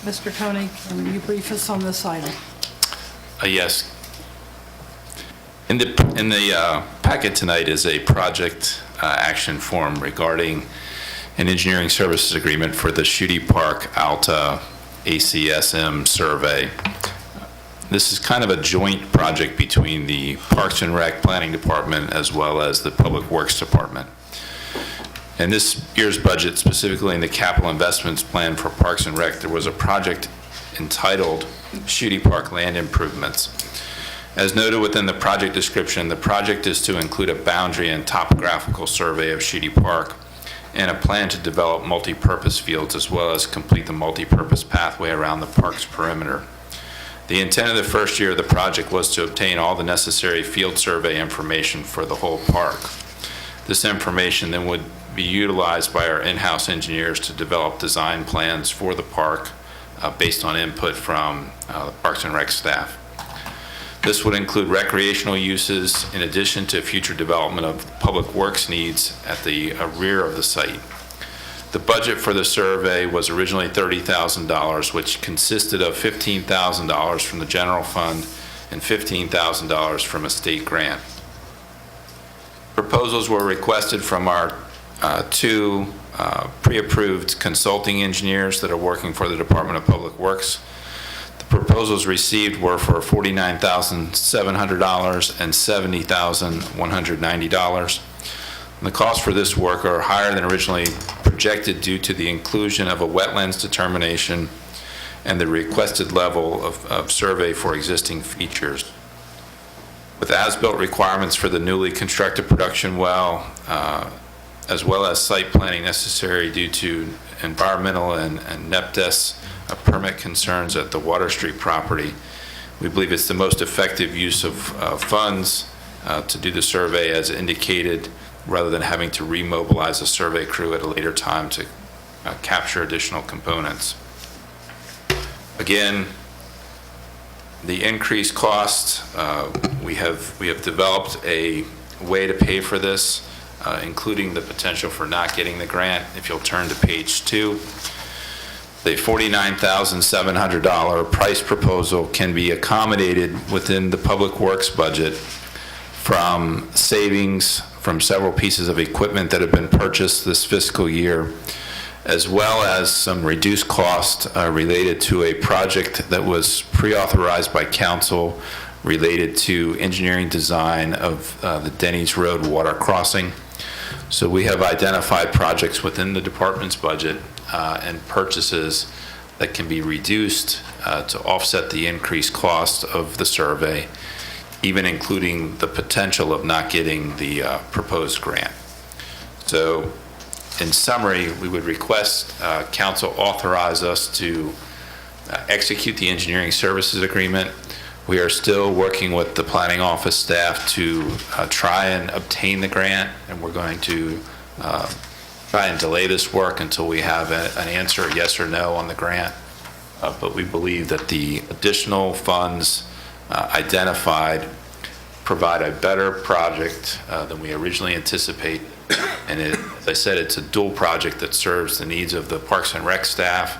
Mr. Koenig, can you brief us on this item? Yes. In the packet tonight is a project action form regarding an engineering services agreement for the Shutey Park Alta ACSM survey. This is kind of a joint project between the Parks and Rec Planning Department as well as the Public Works Department. In this year's budget, specifically in the capital investments plan for Parks and Rec, there was a project entitled Shutey Park Land Improvements. As noted within the project description, the project is to include a boundary and topographical survey of Shutey Park and a plan to develop multi-purpose fields as well as complete the multi-purpose pathway around the park's perimeter. The intent of the first year of the project was to obtain all the necessary field survey information for the whole park. This information then would be utilized by our in-house engineers to develop design plans for the park based on input from the Parks and Rec staff. This would include recreational uses in addition to future development of public works needs at the rear of the site. The budget for the survey was originally $30,000, which consisted of $15,000 from the general fund and $15,000 from a state grant. Proposals were requested from our two pre-approved consulting engineers that are working for the Department of Public Works. The proposals received were for $49,700 and $70,190. The costs for this work are higher than originally projected due to the inclusion of a wetlands determination and the requested level of survey for existing features. With as-built requirements for the newly constructed production well, as well as site planning necessary due to environmental and NEPDES permit concerns at the Water Street property, we believe it's the most effective use of funds to do the survey as indicated, rather than having to remobilize a survey crew at a later time to capture additional components. Again, the increased cost, we have developed a way to pay for this, including the potential for not getting the grant. If you'll turn to page 2, the $49,700 price proposal can be accommodated within the Public Works budget from savings from several pieces of equipment that have been purchased this fiscal year, as well as some reduced cost related to a project that was pre-authorized by council related to engineering design of the Denny's Road water crossing. So we have identified projects within the department's budget and purchases that can be reduced to offset the increased cost of the survey, even including the potential of not getting the proposed grant. So in summary, we would request council authorize us to execute the engineering services agreement. We are still working with the planning office staff to try and obtain the grant, and we're going to try and delay this work until we have an answer, yes or no, on the grant. But we believe that the additional funds identified provide a better project than we originally anticipated. And as I said, it's a dual project that serves the needs of the Parks and Rec staff,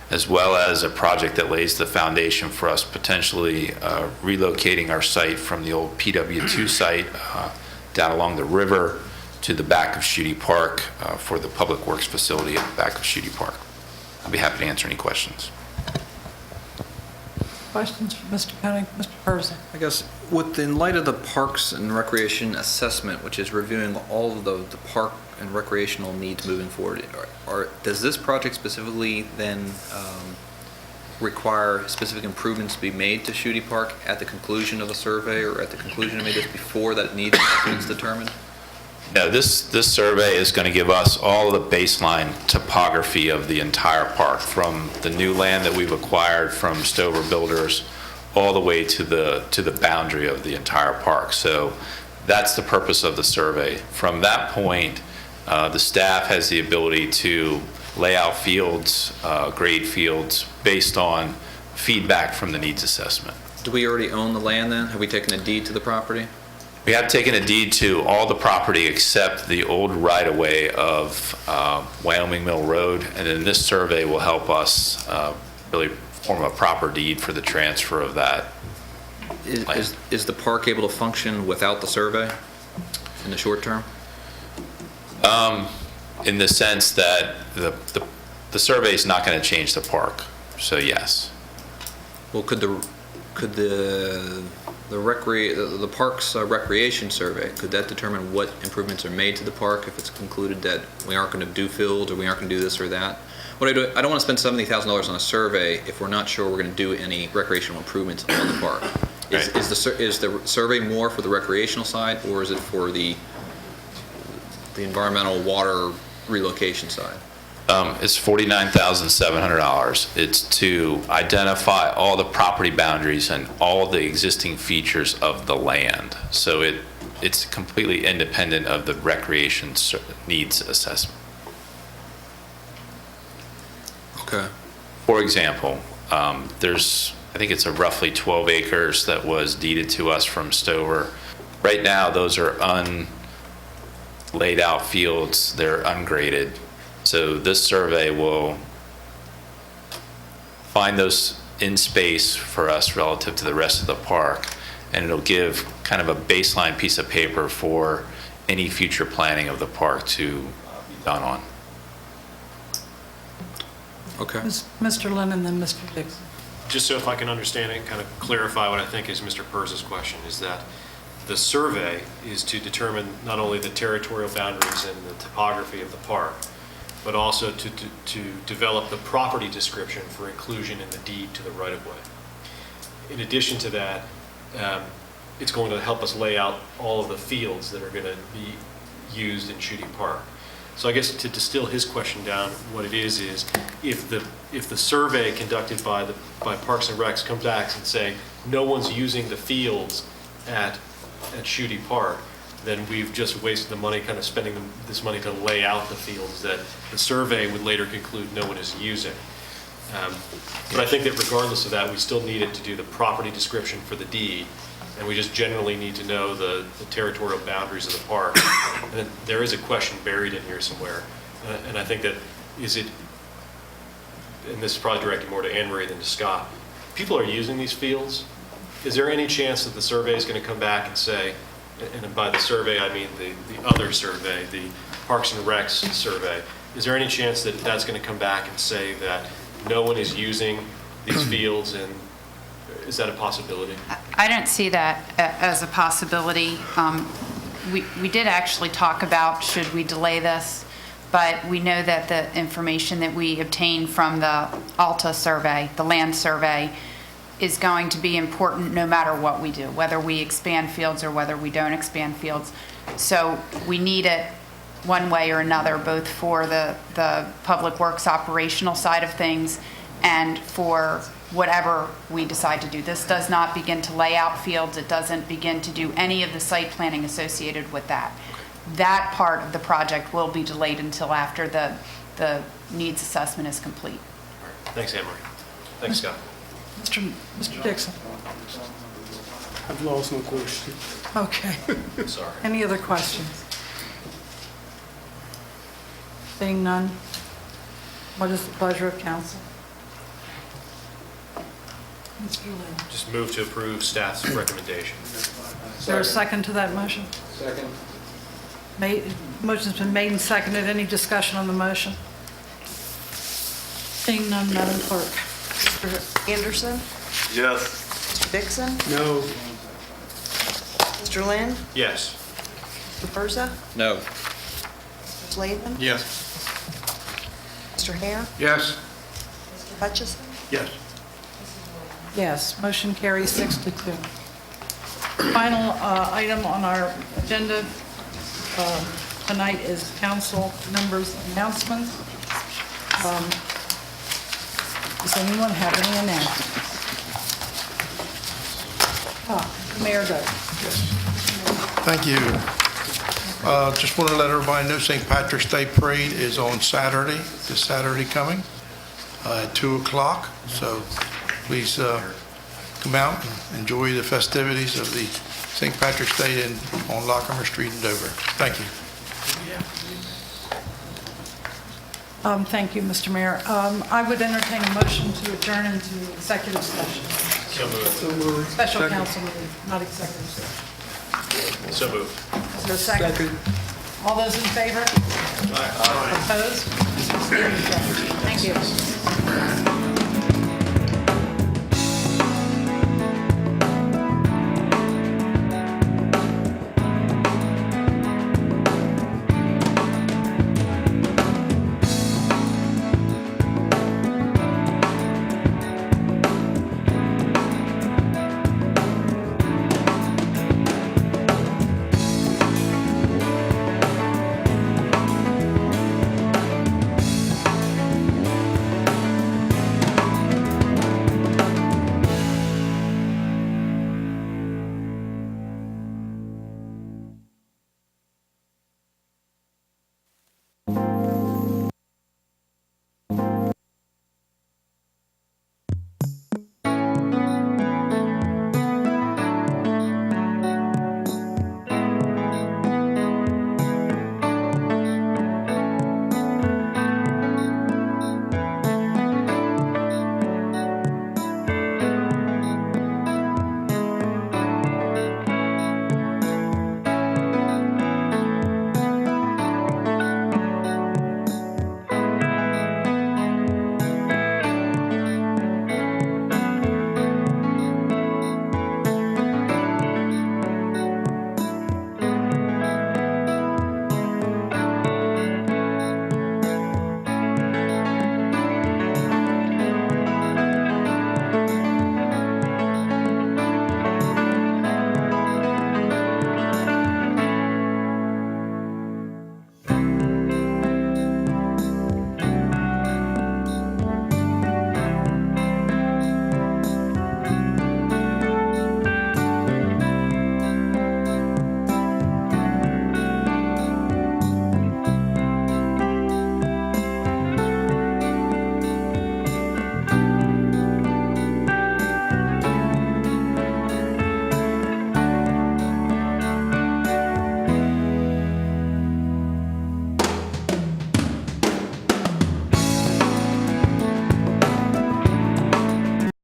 as well as a project that lays the foundation for us potentially relocating our site from the old PW2 site down along the river to the back of Schutte Park for the Public Works facility at the back of Schutte Park. I'll be happy to answer any questions. Questions for Mr. Koenig? Mr. Persa? I guess, in light of the Parks and Recreation Assessment, which is reviewing all of the park and recreational needs moving forward, does this project specifically then require specific improvements to be made to Schutte Park at the conclusion of the survey, or at the conclusion of this before that needs is determined? No, this survey is going to give us all of the baseline topography of the entire park, from the new land that we've acquired from Stover Builders all the way to the boundary of the entire park. So that's the purpose of the survey. From that point, the staff has the ability to lay out fields, grade fields, based on feedback from the needs assessment. Do we already own the land then? Have we taken a deed to the property? We have taken a deed to all the property except the old right-of-way of Wyoming Mill Road, and then this survey will help us really form a proper deed for the transfer of that. Is the park able to function without the survey in the short term? In the sense that the survey is not going to change the park, so yes. Well, could the park's recreation survey, could that determine what improvements are made to the park if it's concluded that we aren't going to do fields, or we aren't going to do this or that? I don't want to spend $70,000 on a survey if we're not sure we're going to do any recreational improvements on the park. Is the survey more for the recreational side, or is it for the environmental water relocation side? It's $49,700. It's to identify all the property boundaries and all the existing features of the land. So it's completely independent of the recreation needs assessment. Okay. For example, I think it's roughly 12 acres that was deeded to us from Stover. Right now, those are unlaid out fields. They're ungraded. So this survey will find those in space for us relative to the rest of the park, and it'll give kind of a baseline piece of paper for any future planning of the park to be done on. Okay. Mr. Lynn and then Mr. Dixon. Just so if I can understand it and kind of clarify what I think is Mr. Perz's question, is that the survey is to determine not only the territorial boundaries and the topography of the park, but also to develop the property description for inclusion in the deed to the right-of-way. In addition to that, it's going to help us lay out all of the fields that are going to be used in Shooting Park. So I guess to distill his question down, what it is if the survey conducted by Parks and Recs comes back and say no one's using the fields at Shooting Park, then we've just wasted the money, kind of spending this money to lay out the fields that the survey would later conclude no one is using. But I think that regardless of that, we still needed to do the property description for the deed, and we just generally need to know the territorial boundaries of the park. And then there is a question buried in here somewhere, and I think that is it, and this is probably directed more to Anne Marie than to Scott, people are using these fields. Is there any chance that the survey is going to come back and say, and by the survey I mean the other survey, the Parks and Recs survey, is there any chance that that's going to come back and say that no one is using these fields, and is that a possibility? I don't see that as a possibility. We did actually talk about should we delay this, but we know that the information that we obtained from the Alta survey, the land survey, is going to be important no matter what we do, whether we expand fields or whether we don't expand fields. So we need it one way or another, both for the public works operational side of things and for whatever we decide to do. This does not begin to lay out fields. It doesn't begin to do any of the site planning associated with that. That part of the project will be delayed until after the needs assessment is complete. Thanks, Anne Marie. Thanks, Scott. Mr. Dixon. I've lost my question. Okay. Sorry. Any other questions? Seeing none, what is the pleasure of council? Mr. Lynn. Just move to approve staff's recommendation. Is there a second to that motion? Second. Motion's been made and seconded. Any discussion on the motion? Seeing none, Madam Clerk. Mr. Anderson? Yes. Mr. Dixon? No. Mr. Lynn? Yes. Mr. Persa? No. Mr. Slavin? Yes. Mr. Hare? Yes. Mr. Hutchison? Yes. Yes, motion carries 6-2. Final item on our agenda tonight is council members' announcements. Does anyone have any announcements? Mayor Doak. Thank you. Just want to let everybody know St. Patrick's Day Parade is on Saturday, this Saturday coming, at 2 o'clock. So please come out and enjoy the festivities of the St. Patrick's Day on Lockemer Street in Dover. Thank you. Thank you, Mr. Mayor. I would entertain a motion to adjourn into executive session. So moved. Special council meeting, not executive session. So moved. Is there a second? All those in favor? Opposed? Thank you.